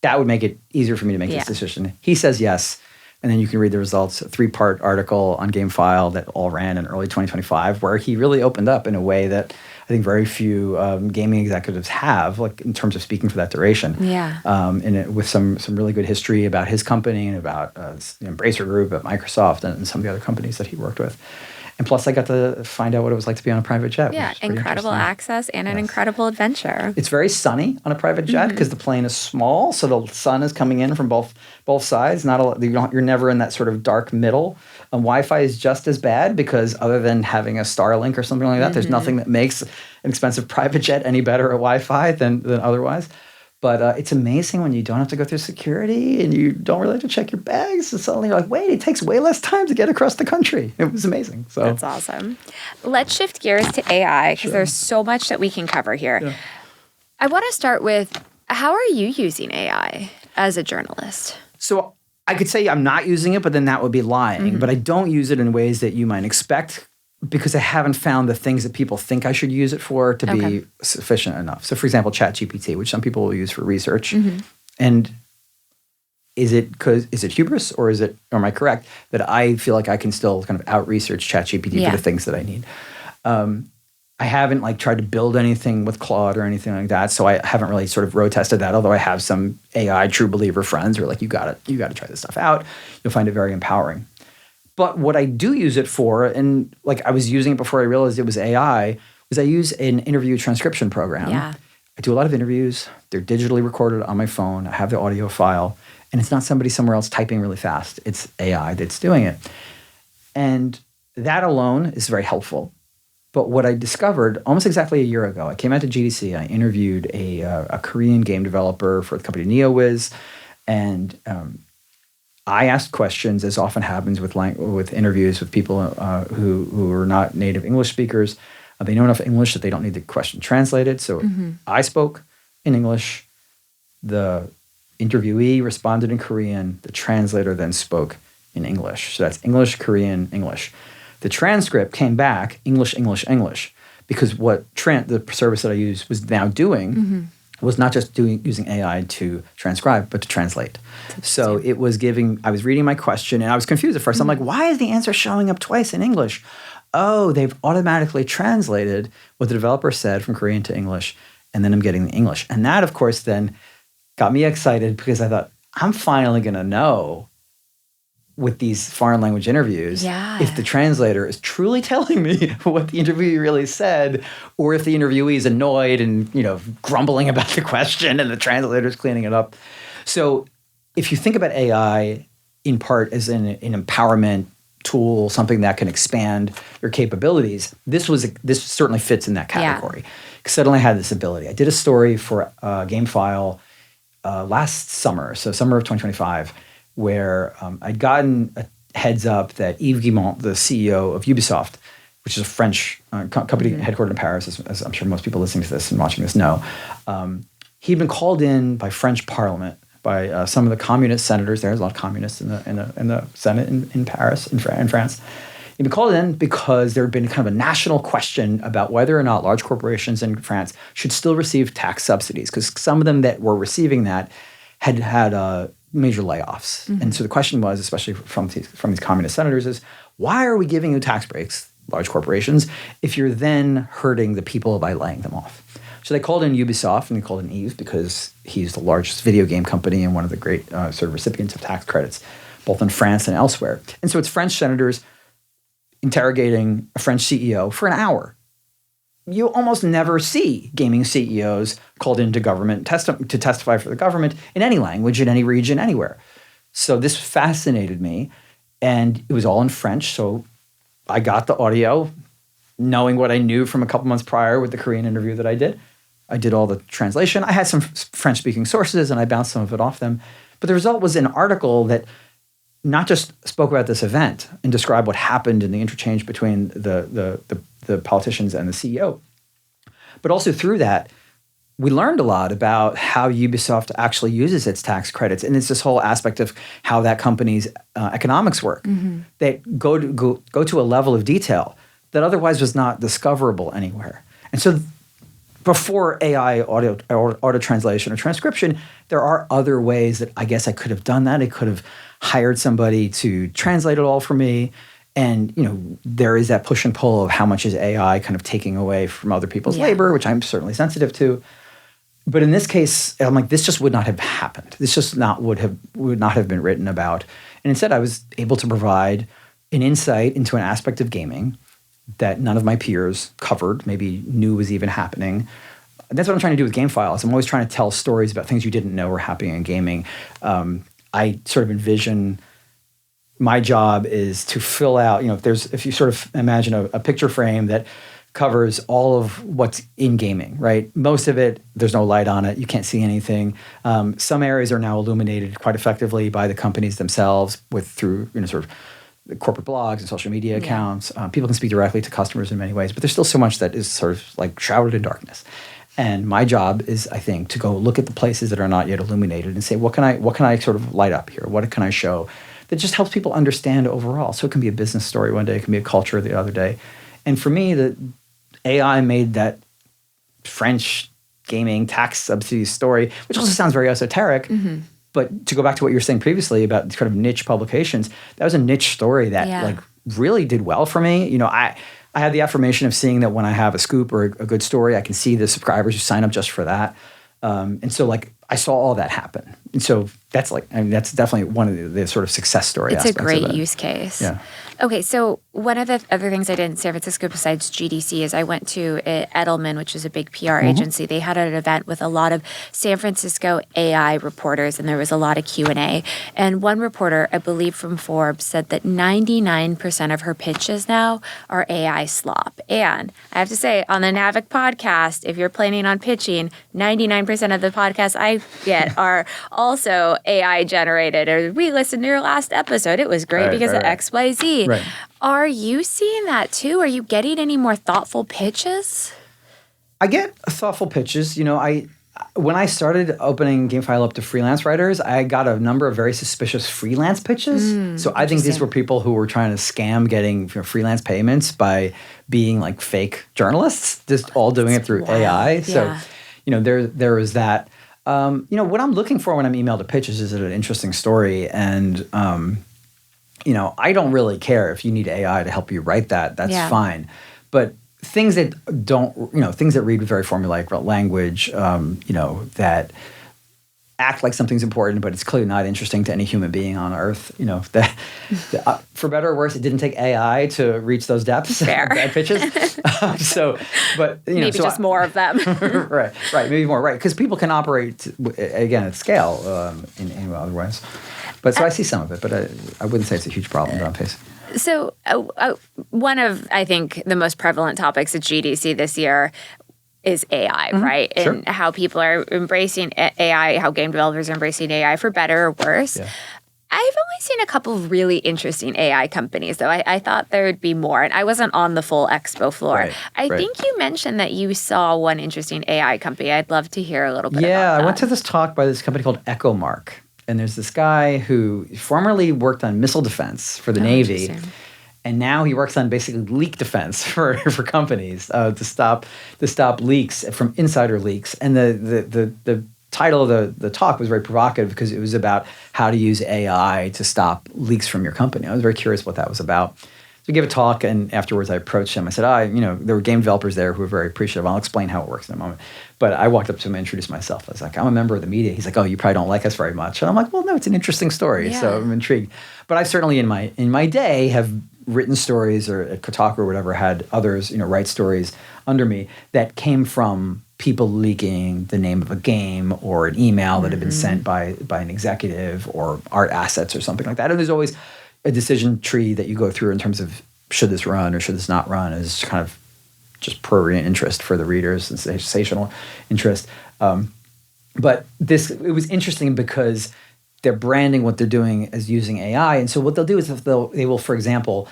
That would make it easier for me to make this decision. He says yes. And then you can read the results, a 3-part article on GameFile that all ran in early 2025, where he really opened up in a way that I think very few gaming executives have, like in terms of speaking for that duration. Yeah. And with some really good history about his company and about the Embracer Group at Microsoft and some of the other companies that he worked with. And plus, I got to find out what it was like to be on a private jet. Yeah, incredible access and an incredible adventure. It's very sunny on a private jet because the plane is small, so the sun is coming in from both sides. You're never in that sort of dark middle. Wi-Fi is just as bad because other than having a Starlink or something like that, there's nothing that makes an expensive private jet any better at Wi-Fi than otherwise. But it's amazing when you don't have to go through security and you don't really have to check your bags. And suddenly you're like, wait, it takes way less time to get across the country. It was amazing. So that's awesome. Let's shift gears to AI because there's so much that we can cover here. Yeah. I want to start with, how are you using AI as a journalist? So I could say I'm not using it, but then that would be lying. But I don't use it in ways that you might expect, because I haven't found the things that people think I should use it for to be sufficient enough. So, for example, ChatGPT, which some people will use for research. And is it hubris, or am I correct that I feel like I can still kind of out-research ChatGPT for the things that I need? I haven't tried to build anything with Claude or anything like that, so I haven't really sort of road tested that. Although I have some AI true believer friends who are like, you got to try this stuff out. You'll find it very empowering. But what I do use it for, and I was using it before I realized it was AI, was I use an interview transcription program. Yeah. I do a lot of interviews. They're digitally recorded on my phone. I have the audio file. And it's not somebody somewhere else typing really fast. It's AI that's doing it. And that alone is very helpful. But what I discovered almost exactly a year ago, I came out to GDC. I interviewed a Korean game developer for the company NeoWiz. And I asked questions, as often happens with interviews with people who are not native English speakers. They know enough English that they don't need the question translated. So I spoke in English. The interviewee responded in Korean. The translator then spoke in English. So that's English, Korean, English. The transcript came back English, English, English, because what the service that I use was now doing was not just using AI to transcribe, but to translate. So it was I was reading my question, and I was confused at first. I'm like, why is the answer showing up twice in English? Oh, they've automatically translated what the developer said from Korean to English, and then I'm getting the English. And that, of course, then got me excited, because I thought, I'm finally going to know with these foreign language interviews, if the translator is truly telling me what the interviewee really said, or if the interviewee is annoyed and grumbling about the question and the translator is cleaning it up. So if you think about AI in part as an empowerment tool, something that can expand your capabilities, this certainly fits in that category. Because suddenly I had this ability. I did a story for GameFile last summer, so summer of 2025, where I'd gotten a heads up that Yves Guillemot, the CEO of Ubisoft, which is a French company headquartered in Paris, as I'm sure most people listening to this and watching this know, he'd been called in by French Parliament, by some of the communist senators. There's a lot of communists in the Senate in Paris, in France. He'd been called in because there had been kind of a national question about whether or not large corporations in France should still receive tax subsidies, because some of them that were receiving that had major layoffs. And so the question was, especially from these communist senators, is why are we giving you tax breaks, large corporations, if you're then hurting the people by laying them off? So they called in Ubisoft, and they called in Yves because he's the largest video game company and one of the great sort of recipients of tax credits. both in France and elsewhere. And so it's French senators interrogating a French CEO for an hour. You almost never see gaming CEOs called into government to testify for the government in any language, in any region, anywhere. So this fascinated me, and it was all in French. So I got the audio, knowing what I knew from a couple months prior with the Korean interview that I did. I did all the translation. I had some French-speaking sources, and I bounced some of it off them. But the result was an article that not just spoke about this event and described what happened in the interchange between the politicians and the CEO, but also through that, we learned a lot about how Ubisoft actually uses its tax credits, and it's this whole aspect of how that company's economics work. They go to a level of detail that otherwise was not discoverable anywhere. And so, before AI auto translation or transcription, there are other ways that I guess I could have done that. I could have hired somebody to translate it all for me. And, there is that push and pull of how much is AI kind of taking away from other people's labor, which I'm certainly sensitive to. But in this case, I'm like, this just would not have happened. This just would not have been written about. And instead, I was able to provide an insight into an aspect of gaming that none of my peers covered, maybe knew was even happening. That's what I'm trying to do with Game Files. I'm always trying to tell stories about things you didn't know were happening in gaming. I sort of envision my job is to fill out, if you sort of imagine a picture frame that covers all of what's in gaming, right? Most of it, there's no light on it. You can't see anything. Some areas are now illuminated quite effectively by the companies themselves through sort of corporate blogs and social media accounts. People can speak directly to customers in many ways, but there's still so much that is sort of like shrouded in darkness. And my job is, I think, to go look at the places that are not yet illuminated and say, what can I sort of light up here? What can I show that just helps people understand overall? So it can be a business story one day, it can be a culture the other day. And for me, the AI made that French gaming tax subsidy story, which also sounds very esoteric, but to go back to what you were saying previously about kind of niche publications, that was a niche story that really did well for me. I had the affirmation of seeing that when I have a scoop or a good story, I can see the subscribers who sign up just for that. And so I saw all that happen. And so that's definitely one of the sort of success story aspects of it. It's a great use case. Yeah. Okay, so one of the other things I did in San Francisco besides GDC is I went to Edelman, which is a big PR agency. They had an event with a lot of San Francisco AI reporters, and there was a lot of Q&A. And one reporter, I believe from Forbes, said that 99% of her pitches now are AI slop. And I have to say, on the Navic podcast, if you're planning on pitching, 99% of the podcasts I get are also AI generated. Or we listened to your last episode. It was great because of XYZ. Right. Are you seeing that too? Are you getting any more thoughtful pitches? I get thoughtful pitches. When I started opening GameFile up to freelance writers, I got a number of very suspicious freelance pitches. So I think these were people who were trying to scam getting freelance payments by being like fake journalists, just all doing it through AI. So, there is that. What I'm looking for when I'm emailed to pitches is an interesting story. And, I don't really care if you need AI to help you write that. That's fine. But things that things that read with very formulaic language, that act like something's important, but it's clearly not interesting to any human being on Earth. For better or worse, it didn't take AI to reach those depths. Fair. Bad pitches. Maybe just more of them. right, maybe more, right? Because people can operate again at scale in other ways. But so I see some of it, but I wouldn't say it's a huge problem on pace. So one of, I think, the most prevalent topics at GDC this year is AI, right? Sure. And how people are embracing AI, how game developers are embracing AI for better or worse. Yeah. I've only seen a couple of really interesting AI companies, though. I thought there would be more, and I wasn't on the full expo floor. Right, I think you mentioned that you saw one interesting AI company. I'd love to hear a little bit about that. I went to this talk by this company called EchoMark. And there's this guy who formerly worked on missile defense for the Navy, and now he works on basically leak defense for companies to stop leaks from insider leaks. And the title of the talk was very provocative because it was about how to use AI to stop leaks from your company. I was very curious what that was about. to give a talk, and afterwards I approached him. I said, there were game developers there who were very appreciative. I'll explain how it works in a moment. But I walked up to him and introduced myself. I was like, I'm a member of the media. He's like, oh, you probably don't like us very much. And I'm like, well, no, it's an interesting story. Yeah. So I'm intrigued. But I certainly in my day have written stories, or at Kotaku or whatever, had others, write stories under me that came from people leaking the name of a game or an email that had been sent by an executive, or art assets or something like that. And there's always a decision tree that you go through in terms of should this run or should this not run, as kind of just prurient interest for the readers and sensational interest. But it was interesting because they're branding what they're doing as using AI. And so what they'll do is they will, for example,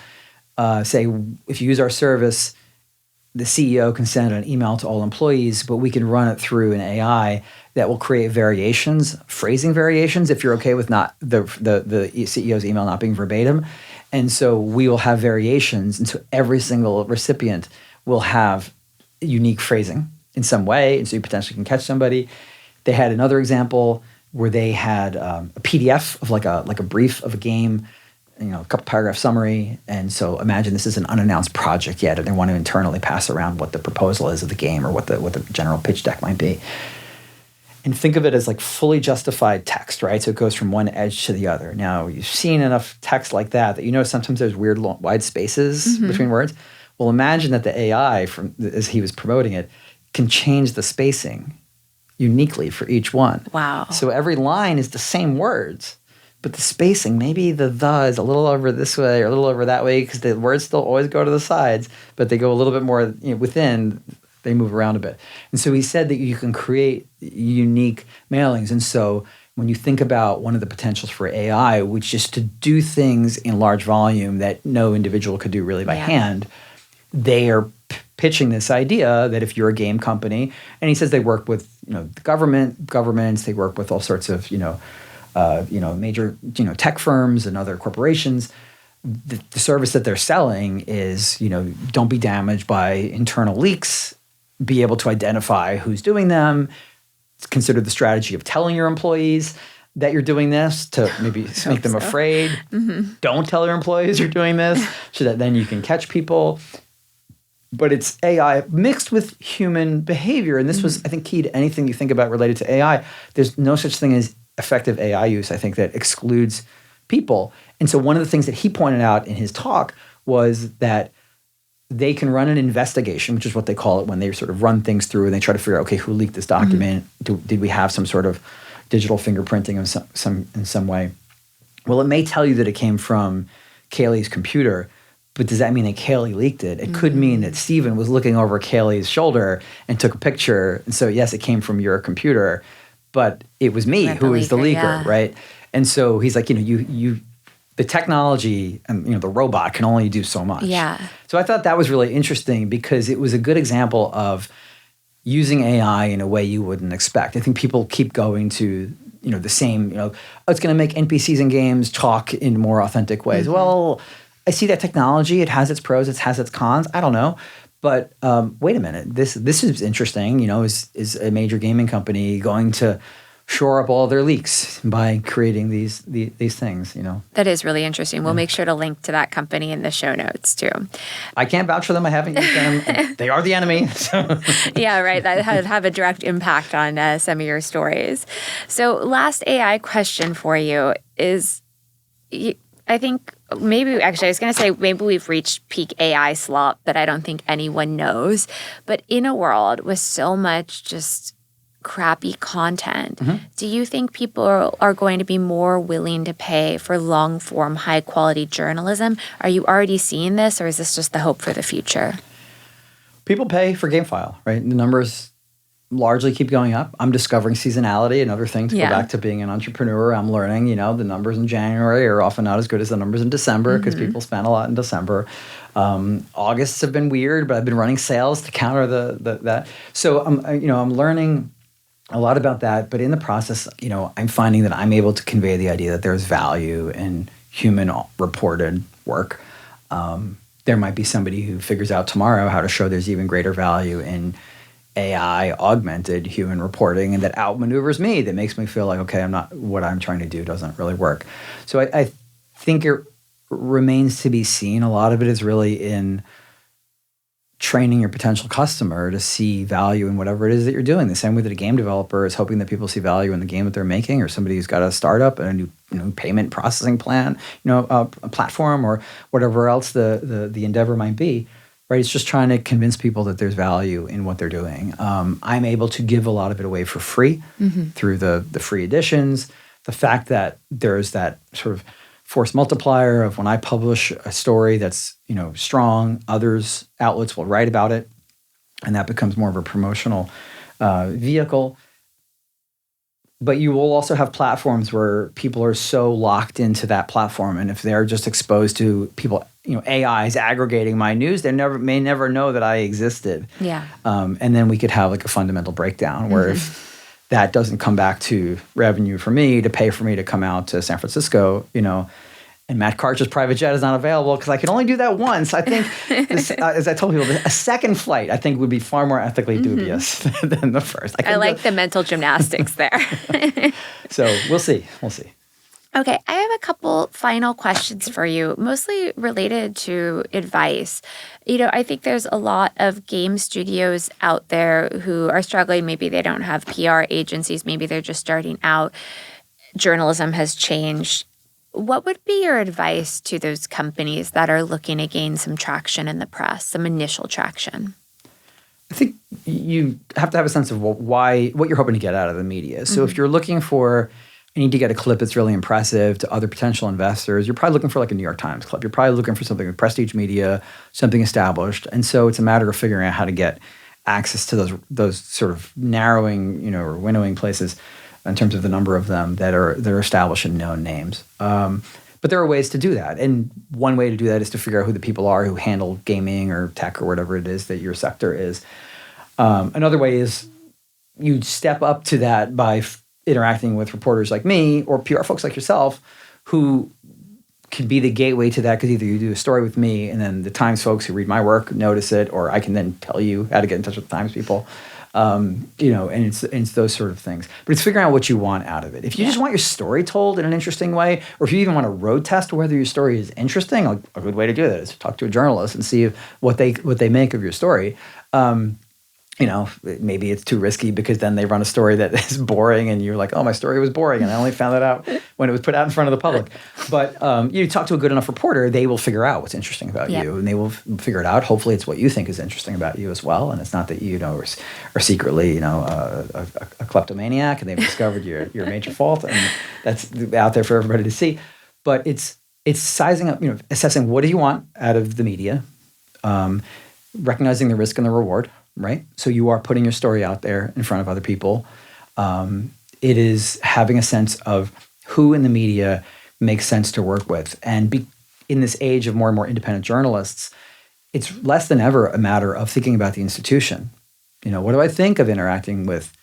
say, if you use our service, the CEO can send an email to all employees, but we can run it through an AI that will create variations, phrasing variations, if you're okay with not the CEO's email not being verbatim. And so we will have variations, and so every single recipient will have unique phrasing in some way, and so you potentially can catch somebody. They had another example where they had a PDF of like a brief of a game, a couple paragraph summary. And so imagine this is an unannounced project yet, and they want to internally pass around what the proposal is of the game, or what the general pitch deck might be. And think of it as like fully justified text, right? So it goes from one edge to the other. Now, you've seen enough text like that sometimes there's weird wide spaces between words. Well, imagine that the AI, as he was promoting it, can change the spacing uniquely for each one. Wow. So every line is the same words, but the spacing, maybe the is a little over this way or a little over that way, because the words still always go to the sides, but they go a little bit more within, they move around a bit. And so he said that you can create unique mailings. And so when you think about one of the potentials for AI, which is to do things in large volume that no individual could do really by hand, they are pitching this idea that if you're a game company, and he says they work with the governments, they work with all sorts of major tech firms and other corporations. The service that they're selling is don't be damaged by internal leaks, be able to identify who's doing them, consider the strategy of telling your employees that you're doing this to maybe make them afraid. Don't tell your employees you're doing this, so that then you can catch people. But it's AI mixed with human behavior. And this was, I think, key to anything you think about related to AI. There's no such thing as effective AI use, I think, that excludes people. And so one of the things that he pointed out in his talk was that they can run an investigation, which is what they call it when they sort of run things through and they try to figure out, okay, who leaked this document? Did we have some sort of digital fingerprinting in some way? Well, it may tell you that it came from Kalie's computer, but does that mean that Kalie leaked it? It could mean that Stephen was looking over Kalie's shoulder and took a picture. And so, yes, it came from your computer, but it was me who was the leaker, right? And so he's like, the technology and the robot can only do so much. Yeah. So I thought that was really interesting because it was a good example of using AI in a way you wouldn't expect. I think people keep going to the same, it's going to make NPCs in games talk in more authentic ways. Well, I see that technology. It has its pros. It has its cons. I don't know. But wait a minute. This is interesting. Is a major gaming company going to shore up all their leaks by creating these things? That is really interesting. We'll make sure to link to that company in the show notes too. I can't vouch for them. I haven't used them. They are the enemy. So. Yeah, right. That have a direct impact on some of your stories. So last AI question for you is, I think maybe, actually, I was going to say maybe we've reached peak AI slop that I don't think anyone knows. But in a world with so much just crappy content, do you think people are going to be more willing to pay for long-form, high-quality journalism? Are you already seeing this, or is this just the hope for the future? People pay for GameFile, right? The numbers largely keep going up. I'm discovering seasonality, another thing to go back to being an entrepreneur. I'm learning, the numbers in January are often not as good as the numbers in December because people spend a lot in December. Augusts have been weird, but I've been running sales to counter that. So I'm learning a lot about that. But in the process, I'm finding that I'm able to convey the idea that there's value in human reported work. There might be somebody who figures out tomorrow how to show there's even greater value in AI augmented human reporting, and that outmaneuvers me, that makes me feel like, okay, what I'm trying to do doesn't really work. So I think remains to be seen. A lot of it is really in training your potential customer to see value in whatever it is that you're doing. The same way that a game developer is hoping that people see value in the game that they're making, or somebody who's got a startup and a new payment processing plan, a platform, or whatever else the endeavor might be. Right? It's just trying to convince people that there's value in what they're doing. I'm able to give a lot of it away for free through the free editions. The fact that there's that sort of force multiplier of when I publish a story that's strong, outlets will write about it, and that becomes more of a promotional vehicle. But you will also have platforms where people are so locked into that platform, and if they're just exposed to people, AIs aggregating my news, they may never know that I existed. Yeah. And then we could have like a fundamental breakdown where if that doesn't come back to revenue for me to pay for me to come out to San Francisco, and Matt Karch's private jet is not available because I can only do that once. I think, as I told people, a second flight I think would be far more ethically dubious than the first. I like the mental gymnastics there. So we'll see. Okay, I have a couple final questions for you, mostly related to advice. I think there's a lot of game studios out there who are struggling. Maybe they don't have PR agencies. Maybe they're just starting out. Journalism has changed. What would be your advice to those companies that are looking to gain some traction in the press, some initial traction? I think you have to have a sense of what you're hoping to get out of the media. So if you're looking for, you need to get a clip that's really impressive to other potential investors, you're probably looking for like a New York Times clip. You're probably looking for something with prestige media, something established. And so it's a matter of figuring out how to get access to those sort of narrowing, or winnowing places in terms of the number of them that are established and known names. But there are ways to do that. And one way to do that is to figure out who the people are who handle gaming or tech or whatever it is that your sector is. Another way is you step up to that by interacting with reporters like me or PR folks like yourself who can be the gateway to that, because either you do a story with me and then the Times folks who read my work notice it, or I can then tell you how to get in touch with the Times people. And it's those sort of things. But it's figuring out what you want out of it. If you just want your story told in an interesting way, or if you even want to road test whether your story is interesting, a good way to do that is to talk to a journalist and see what they make of your story. Maybe it's too risky because then they run a story that is boring and you're like, oh, my story was boring. And I only found that out when it was put out in front of the public. But you talk to a good enough reporter, they will figure out what's interesting about you, and they will figure it out. Hopefully it's what you think is interesting about you as well. And it's not that you are secretly, a kleptomaniac and they've discovered your major fault, and that's out there for everybody to see. But it's sizing up, assessing what do you want out of the media, recognizing the risk and the reward. Right? So you are putting your story out there in front of other people. It is having a sense of who in the media makes sense to work with. And in this age of more and more independent journalists, it's less than ever a matter of thinking about the institution. What do I think of interacting with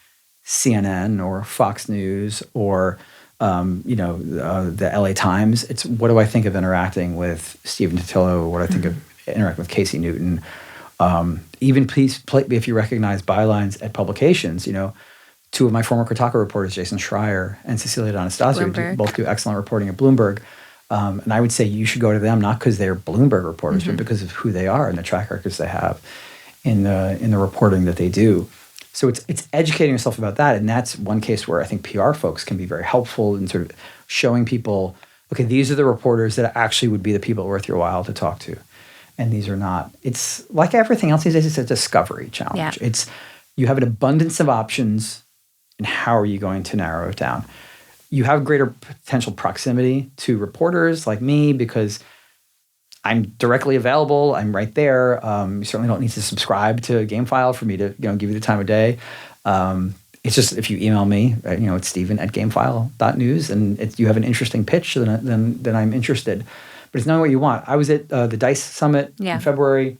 CNN or Fox News or the LA Times? It's what do I think of interacting with Stephen Totilo? What do I think of interacting with Casey Newton? Even please, if you recognize bylines at publications, two of my former Kotaku reporters, Jason Schreier and Cecilia D'Anastasio, both do excellent reporting at Bloomberg. And I would say you should go to them, not because they're Bloomberg reporters, but because of who they are and the track records they have in the reporting that they do. So it's educating yourself about that. And that's one case where I think PR folks can be very helpful in sort of showing people, okay, these are the reporters that actually would be the people worth your while to talk to. And these are not. It's like everything else these days, it's a discovery challenge. Yeah. You have an abundance of options, and how are you going to narrow it down? You have greater potential proximity to reporters like me because I'm directly available. I'm right there. You certainly don't need to subscribe to GameFile for me to give you the time of day. It's just if you email me, it's Stephen@gamefile.news, and you have an interesting pitch, then I'm interested. But it's knowing what you want. I was at the DICE Summit in February.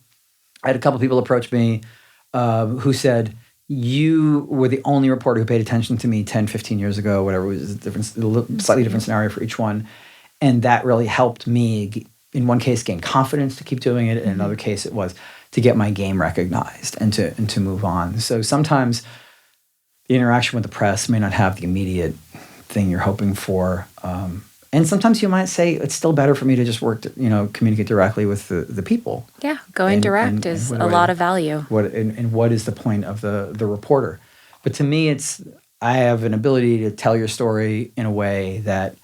I had a couple of people approach me who said, you were the only reporter who paid attention to me 10, 15 years ago, whatever. It was a slightly different scenario for each one. And that really helped me, in one case, gain confidence to keep doing it. In another case, it was to get my game recognized and to move on. So sometimes the interaction with the press may not have the immediate thing you're hoping for. And And sometimes you might say, it's still better for me to just communicate directly with the people. Yeah, going direct is a lot of value. What is the point of the reporter? But to me, I have an ability to tell your story in a way that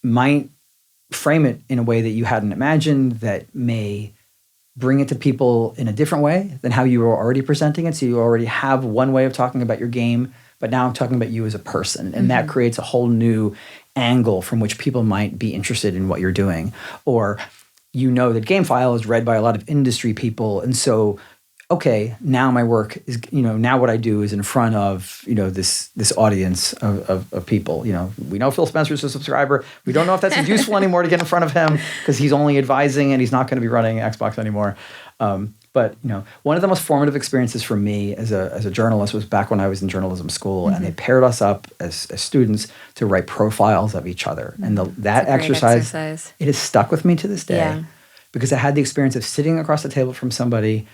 might frame it in a way that you hadn't imagined, that may bring it to people in a different way than how you were already presenting it. So you already have one way of talking about your game, but now I'm talking about you as a person. And that creates a whole new angle from which people might be interested in what you're doing. Or that GameFile is read by a lot of industry people. And so, okay, now my work is, now what I do is in front of, this audience of people. We know Phil Spencer's a subscriber. We don't know if that's useful anymore to get in front of him because he's only advising and he's not going to be running Xbox anymore. But one of the most formative experiences for me as a journalist was back when I was in journalism school, and they paired us up as students to write profiles of each other. And that exercise, it has stuck with me to this day because I had the experience of sitting across the table from somebody,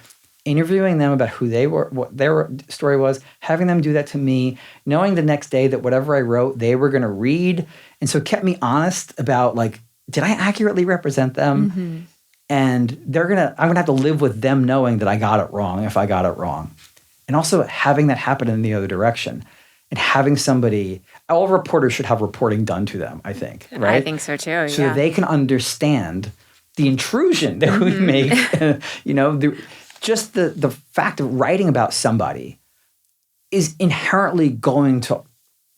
interviewing them about who they were, what their story was, having them do that to me, knowing the next day that whatever I wrote, they were going to read. And so it kept me honest about did I accurately represent them? And I'm gonna have to live with them knowing that I got it wrong if I got it wrong. And also having that happen in the other direction. And having all reporters should have reporting done to them, I think, right? I think so too, So that they can understand the intrusion that we make, just the fact of writing about somebody is inherently going to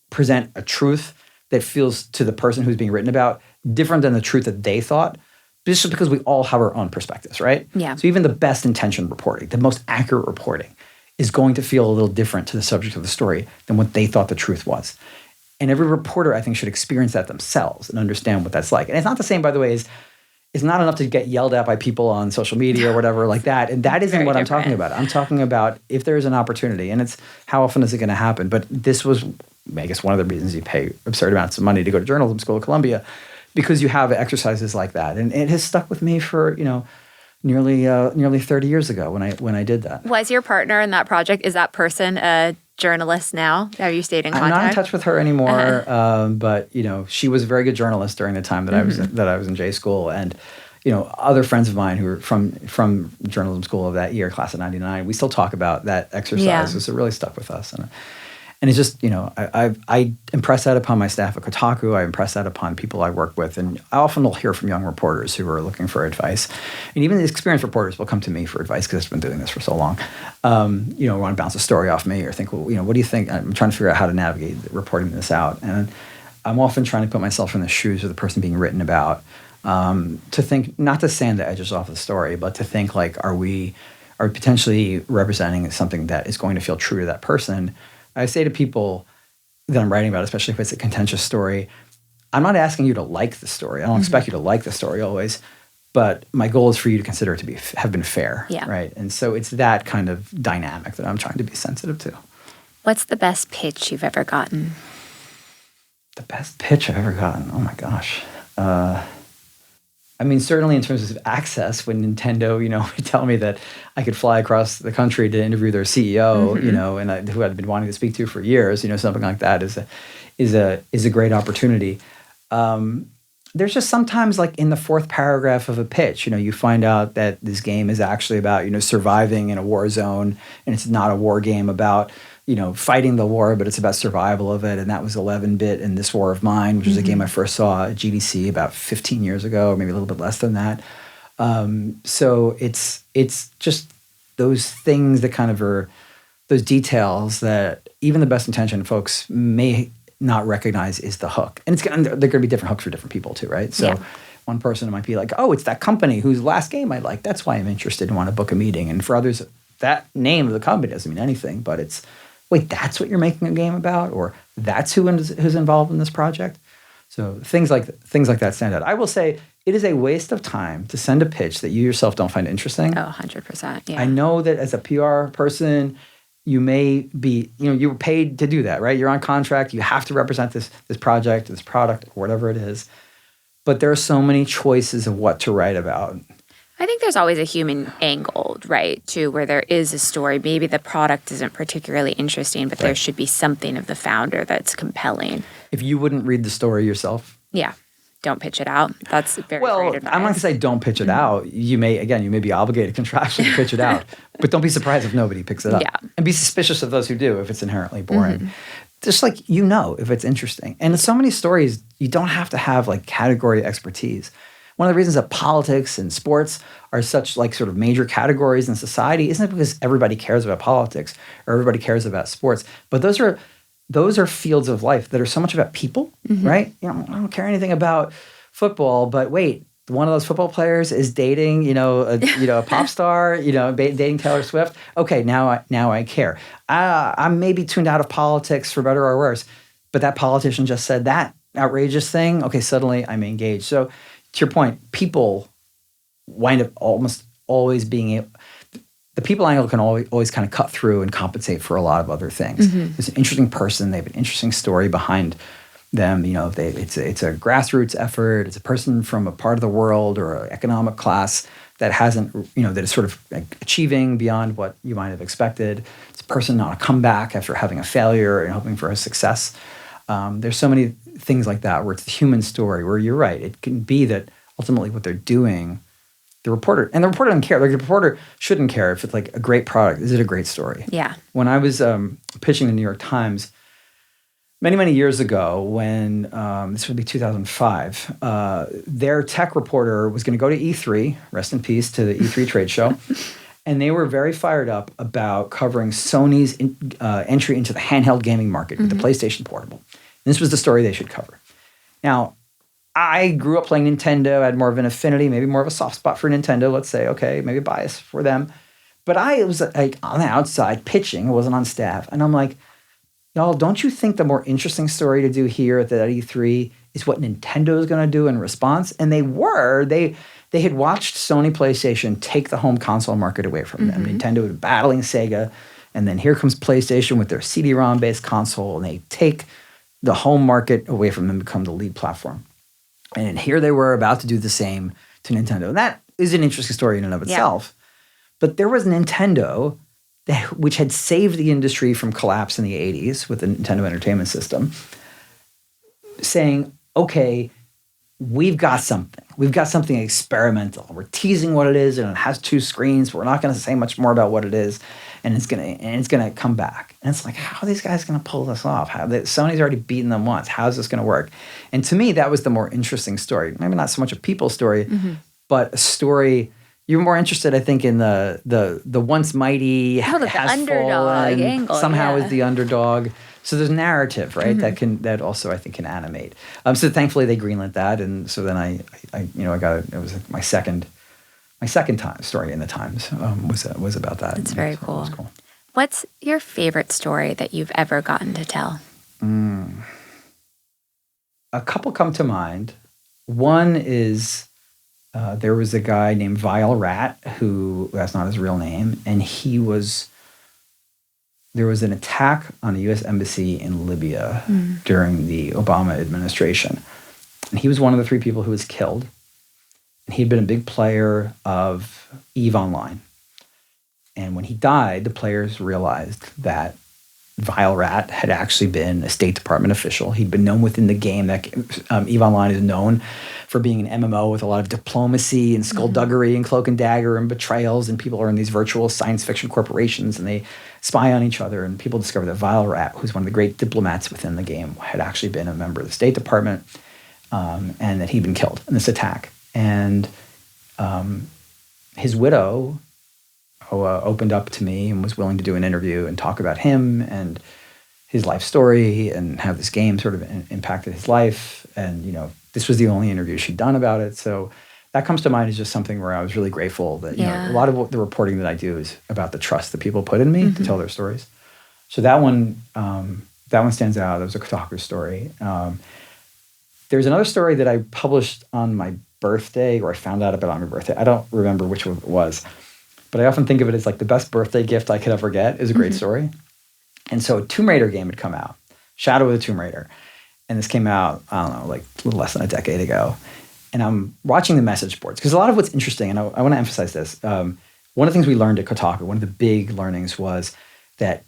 present a truth that feels to the person who's being written about different than the truth that they thought, just because we all have our own perspectives, right? Yeah. So even the best intentioned reporting, the most accurate reporting, is going to feel a little different to the subject of the story than what they thought the truth was. And every reporter, I think, should experience that themselves and understand what that's like. And it's not the same, by the way, it's not enough to get yelled at by people on social media or whatever like that. And that isn't what I'm talking about. I'm talking about if there's an opportunity, and it's how often is it going to happen? But this was, I guess, one of the reasons you pay absurd amounts of money to go to journalism school at Columbia, because you have exercises like that. And it has stuck with me for, nearly 30 years ago when I did that. Was your partner in that project, is that person a journalist now? Have you stayed in contact? I'm not in touch with her anymore, but she was a very good journalist during the time that I was in J school, and other friends of mine who were from journalism school of that year, class of '99. We still talk about that exercise because it really stuck with us, and it's just I impress that upon my staff at Kotaku. I impress that upon people I work with, and I often will hear from young reporters who are looking for advice, and even the experienced reporters will come to me for advice because I've been doing this for so long. Want to bounce a story off me or think, well, what do you think? I'm trying to figure out how to navigate reporting this out, and I'm often trying to put myself in the shoes of the person being written about, to think, not to sand the edges off the story, but to think are we potentially representing something that is going to feel true to that person. I say to people that I'm writing about, especially if it's a contentious story, I'm not asking you to like the story. I don't expect you to like the story always, but my goal is for you to consider it to have been fair, right? And so it's that kind of dynamic that I'm trying to be sensitive to. What's the best pitch you've ever gotten? The best pitch I've ever gotten? Oh my gosh. Certainly in terms of access, when Nintendo, would tell me that I could fly across the country to interview their CEO, and who I'd been wanting to speak to for years, something like that is a great opportunity. There's just sometimes in the fourth paragraph of a pitch, you find out that this game is actually about, surviving in a war zone, and it's not a war game about, fighting the war, but it's about survival of it. And that was 11-bit in This War of Mine, which was a game I first saw at GDC about 15 years ago, or maybe a little bit less than that. So it's just those things that kind of are those details that even the best intentioned folks may not recognize is the hook. And they're going to be different hooks for different people too, right? So one person might be like, oh, it's that company whose last game I like. That's why I'm interested and want to book a meeting. And for others, that name of the company doesn't mean anything, but it's, wait, that's what you're making a game about? Or that's who's involved in this project? So things like that stand out. I will say it is a waste of time to send a pitch that you yourself don't find interesting. Oh, 100%. Yeah. I know that as a PR person, you may be, you were paid to do that, right? You're on contract. You have to represent this project, this product, or whatever it is. But there are so many choices of what to write about. I think there's always a human angle, right, to where there is a story. Maybe the product isn't particularly interesting, but there should be something of the founder that's compelling. If you wouldn't read the story yourself? Yeah. Don't pitch it out. That's very great advice. I'm not going to say don't pitch it out. You may be obligated contractually to pitch it out. But don't be surprised if nobody picks it up. Yeah. And be suspicious of those who do if it's inherently boring. Just like if it's interesting. And in so many stories, you don't have to have like category expertise. One of the reasons that politics and sports are such like sort of major categories in society isn't because everybody cares about politics or everybody cares about sports, but those are fields of life that are so much about people, right? I don't care anything about football, but wait, one of those football players is dating, a pop star, dating Taylor Swift. Okay, now I care. I'm maybe tuned out of politics for better or worse, but that politician just said that outrageous thing. Okay, suddenly I'm engaged. So to your point, people wind up almost always being able. The people angle can always kind of cut through and compensate for a lot of other things. There's an interesting person, they have an interesting story behind them. It's a grassroots effort. It's a person from a part of the world or an economic class that hasn't, that is sort of like achieving beyond what you might have expected. It's a person on a comeback after having a failure and hoping for a success. There's so many things like that where it's the human story, where you're right. It can be that ultimately what they're doing, the reporter doesn't care. Like the reporter shouldn't care if it's like a great product. Is it a great story? Yeah. When I was pitching the New York Times many, many years ago, when this would be 2005, their tech reporter was going to go to E3, rest in peace to the E3 trade show, and they were very fired up about covering Sony's entry into the handheld gaming market with the PlayStation Portable. And this was the story they should cover. Now, I grew up playing Nintendo. I had more of an affinity, maybe more of a soft spot for Nintendo, let's say. Okay, maybe a bias for them. But I was like on the outside pitching. I wasn't on staff. And I'm like, y'all, don't you think the more interesting story to do here at the E3 is what Nintendo is going to do in response? And they were. They had watched Sony PlayStation take the home console market away from them. Nintendo was battling Sega. And then here comes PlayStation with their CD-ROM-based console. And they take the home market away from them and become the lead platform. And here they were about to do the same to Nintendo. And that is an interesting story in and of itself. But there was Nintendo, which had saved the industry from collapse in the 80s with the Nintendo Entertainment System, saying, okay, we've got something. We've got something experimental. We're teasing what it is, and it has 2 screens. We're not going to say much more about what it is, and it's gonna come back. And it's like, how are these guys going to pull this off? Sony's already beaten them once. How is this going to work? And to me, that was the more interesting story. Maybe not so much a people story, but a story. You're more interested, I think, in the once mighty, the underdog angle. Somehow is the underdog. So there's narrative, right? That also I think can animate. So thankfully they greenlit that, and so then I got it was my second time story in the Times was about that. That's very cool. It was cool. What's your favorite story that you've ever gotten to tell? A couple come to mind. One is there was a guy named Vile Rat who that's not his real name, and there was an attack on the U.S. Embassy in Libya during the Obama administration. And he was one of the 3 people who was killed. And he'd been a big player of EVE Online. And when he died, the players realized that Vile Rat had actually been a State Department official. He'd been known within the game. That EVE Online is known for being an MMO with a lot of diplomacy and skullduggery and cloak and dagger and betrayals. And people are in these virtual science fiction corporations and they spy on each other. And people discover that Vile Rat, who's one of the great diplomats within the game, had actually been a member of the State Department and that he'd been killed in this attack. And his widow opened up to me and was willing to do an interview and talk about him and his life story and how this game sort of impacted his life. And, this was the only interview she'd done about it. So that comes to mind as just something where I was really grateful that, a lot of the reporting that I do is about the trust that people put in me to tell their stories. So that one stands out. That was a Kotaku story. There's another story that I published on my birthday, or I found out about on my birthday. I don't remember which one it was. But I often think of it as like the best birthday gift I could ever get is a great story. And so a Tomb Raider game had come out, Shadow of the Tomb Raider. And this came out, I don't know, like a little less than a decade ago. and I'm watching the message boards. Because a lot of what's interesting, and I want to emphasize this, one of the things we learned at Kotaku, one of the big learnings was that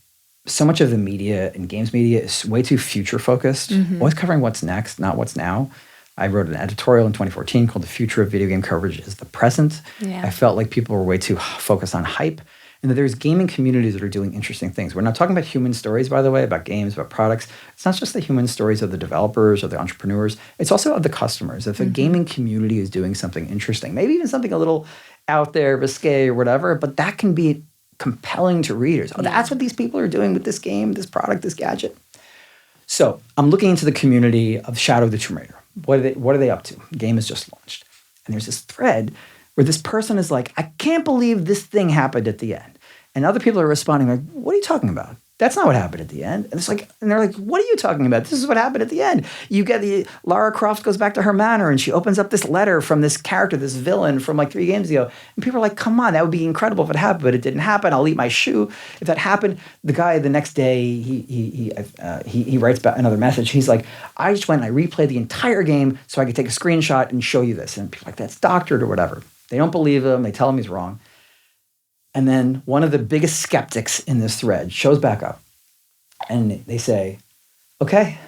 so much of the media and games media is way too future focused, always covering what's next, not what's now. I wrote an editorial in 2014 called The Future of Video Game Coverage is the Present. Yeah. I felt like people were way too focused on hype, and that there's gaming communities that are doing interesting things. We're not talking about human stories, by the way, about games, about products. It's not just the human stories of the developers or the entrepreneurs. It's also of the customers. If a gaming community is doing something interesting, maybe even something a little out there, risque or whatever, but that can be compelling to readers. Oh, that's what these people are doing with this game, this product, this gadget. So I'm looking into the community of Shadow of the Tomb Raider. What are they up to? The game is just launched. And there's this thread where this person is like, I can't believe this thing happened at the end. And other people are responding like, what are you talking about? That's not what happened at the end. And it's like, and they're like, what are you talking about? This is what happened at the end. You get Lara Croft goes back to her manor and she opens up this letter from this character, this villain from like 3 games ago. And people are like, come on, that would be incredible if it happened, but it didn't happen. I'll eat my shoe. If that happened, the guy the next day, he writes back another message. He's like, I just went and I replayed the entire game so I could take a screenshot and show you this. And people are like, that's doctored or whatever. They don't believe him. They tell him he's wrong. And then one of the biggest skeptics in this thread shows back up. And they say, okay,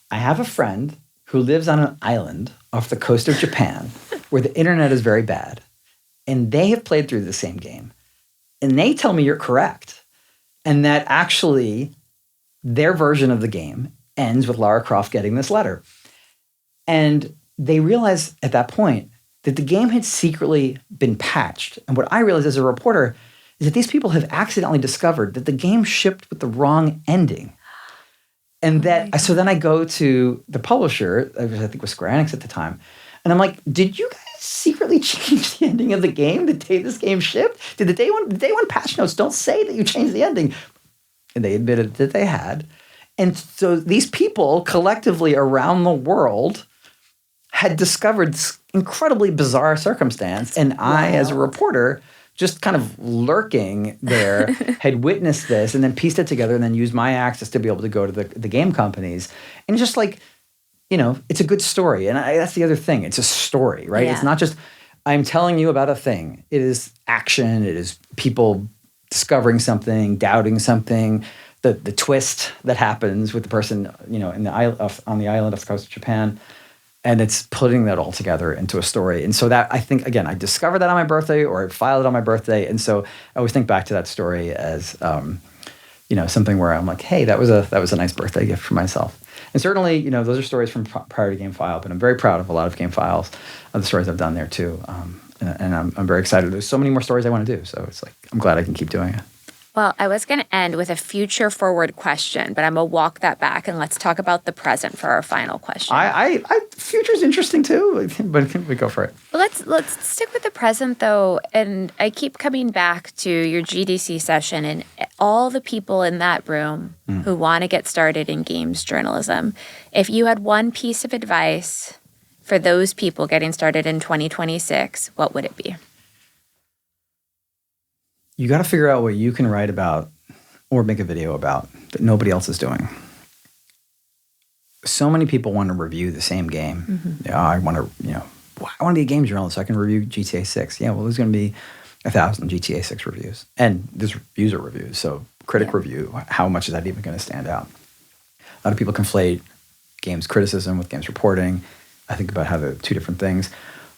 I have a friend who lives on an island off the coast of Japan where the internet is very bad. And they have played through the same game. And they tell me you're correct. And that actually their version of the game ends with Lara Croft getting this letter. And they realize at that point that the game had secretly been patched. And what I realized as a reporter is that these people have accidentally discovered that the game shipped with the wrong ending. And so then I go to the publisher, I think it was Square Enix at the time, and I'm like, did you guys secretly change the ending of the game the day this game shipped? Did the day one patch notes don't say that you changed the ending? And they admitted that they had. And so these people collectively around the world had discovered this incredibly bizarre circumstance. And I, as a reporter, just kind of lurking there, had witnessed this and then pieced it together and then used my access to be able to go to the game companies. And just like, it's a good story. And that's the other thing. It's a story, right? Yeah. It's not just, I'm telling you about a thing. It is action. It is people discovering something, doubting something, the twist that happens with the person, on the island off the coast of Japan. And it's putting that all together into a story. And so that, I think, again, I discovered that on my birthday or I filed it on my birthday. And so I always think back to that story as, something where I'm like, hey, that was a nice birthday gift for myself. And certainly, those are stories from prior to Game File, but I'm very proud of a lot of Game Files, of the stories I've done there too. And I'm very excited. There's so many more stories I want to do. So it's like, I'm glad I can keep doing it. Well, I was going to end with a future forward question, but I'm going to walk that back and let's talk about the present for our final question. Future's interesting too, but we go for it. Well, let's stick with the present though. And I keep coming back to your GDC session and all the people in that room who want to get started in games journalism. If you had one piece of advice for those people getting started in 2026, what would it be? You got to figure out what you can write about or make a video about that nobody else is doing. So many people want to review the same game. I want to be a game journalist so I can review GTA 6. Yeah, well, there's going to be 1,000 GTA 6 reviews. And there's user reviews, so critic review. How much is that even going to stand out? A lot of people conflate games criticism with games reporting. I think about how they're two different things.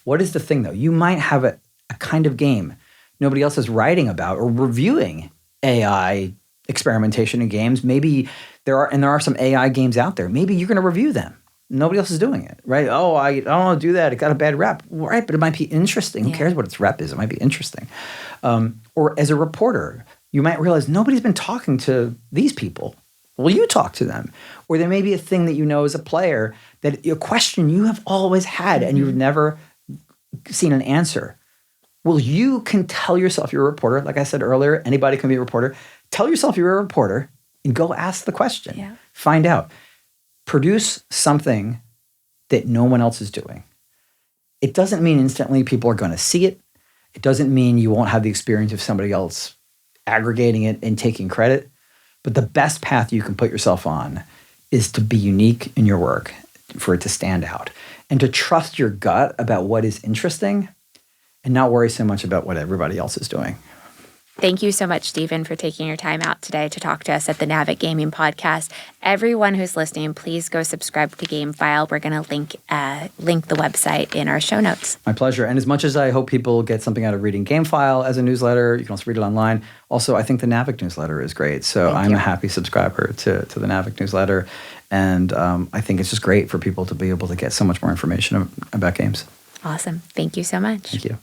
What is the thing, though? You might have a kind of game nobody else is writing about or reviewing AI experimentation in games. Maybe there are some AI games out there. Maybe you're going to review them. Nobody else is doing it, right? Oh, I don't want to do that. It got a bad rep. Right, but it might be interesting. Who cares what its rep is? It might be interesting. Or as a reporter, you might realize nobody's been talking to these people. Well, you talk to them. Or there may be a thing that you know as a player, that a question you have always had and you've never seen an answer. Well, you can tell yourself you're a reporter. Like I said earlier, anybody can be a reporter. Tell yourself you're a reporter and go ask the question. Yeah. Find out. Produce something that no one else is doing. It doesn't mean instantly people are going to see it. It doesn't mean you won't have the experience of somebody else aggregating it and taking credit. But the best path you can put yourself on is to be unique in your work, for it to stand out, and to trust your gut about what is interesting and not worry so much about what everybody else is doing. Thank you so much, Stephen, for taking your time out today to talk to us at the Navic Gaming Podcast. Everyone who's listening, please go subscribe to GameFile. We're going to link the website in our show notes. My pleasure. And as much as I hope people get something out of reading GameFile as a newsletter, you can also read it online. Also, I think the Navic newsletter is great. So I'm a happy subscriber to the Navic newsletter. And I think it's just great for people to be able to get so much more information about games. Awesome. Thank you so much. Thank you.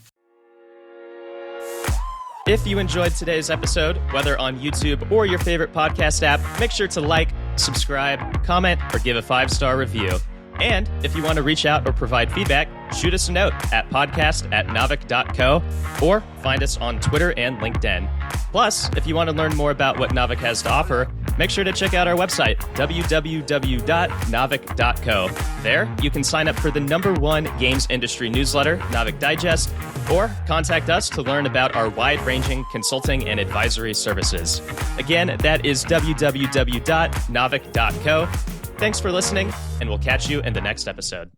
If you enjoyed today's episode, whether on YouTube or your favorite podcast app, make sure to like, subscribe, comment, or give a 5-star review. And if you want to reach out or provide feedback, shoot us a note at podcast@navic.co or find us on Twitter and LinkedIn. Plus, if you want to learn more about what Navic has to offer, make sure to check out our website, www.navic.co. There, you can sign up for the #1 games industry newsletter, Navic Digest, or contact us to learn about our wide-ranging consulting and advisory services. Again, that is www.navic.co. Thanks for listening, and we'll catch you in the next episode.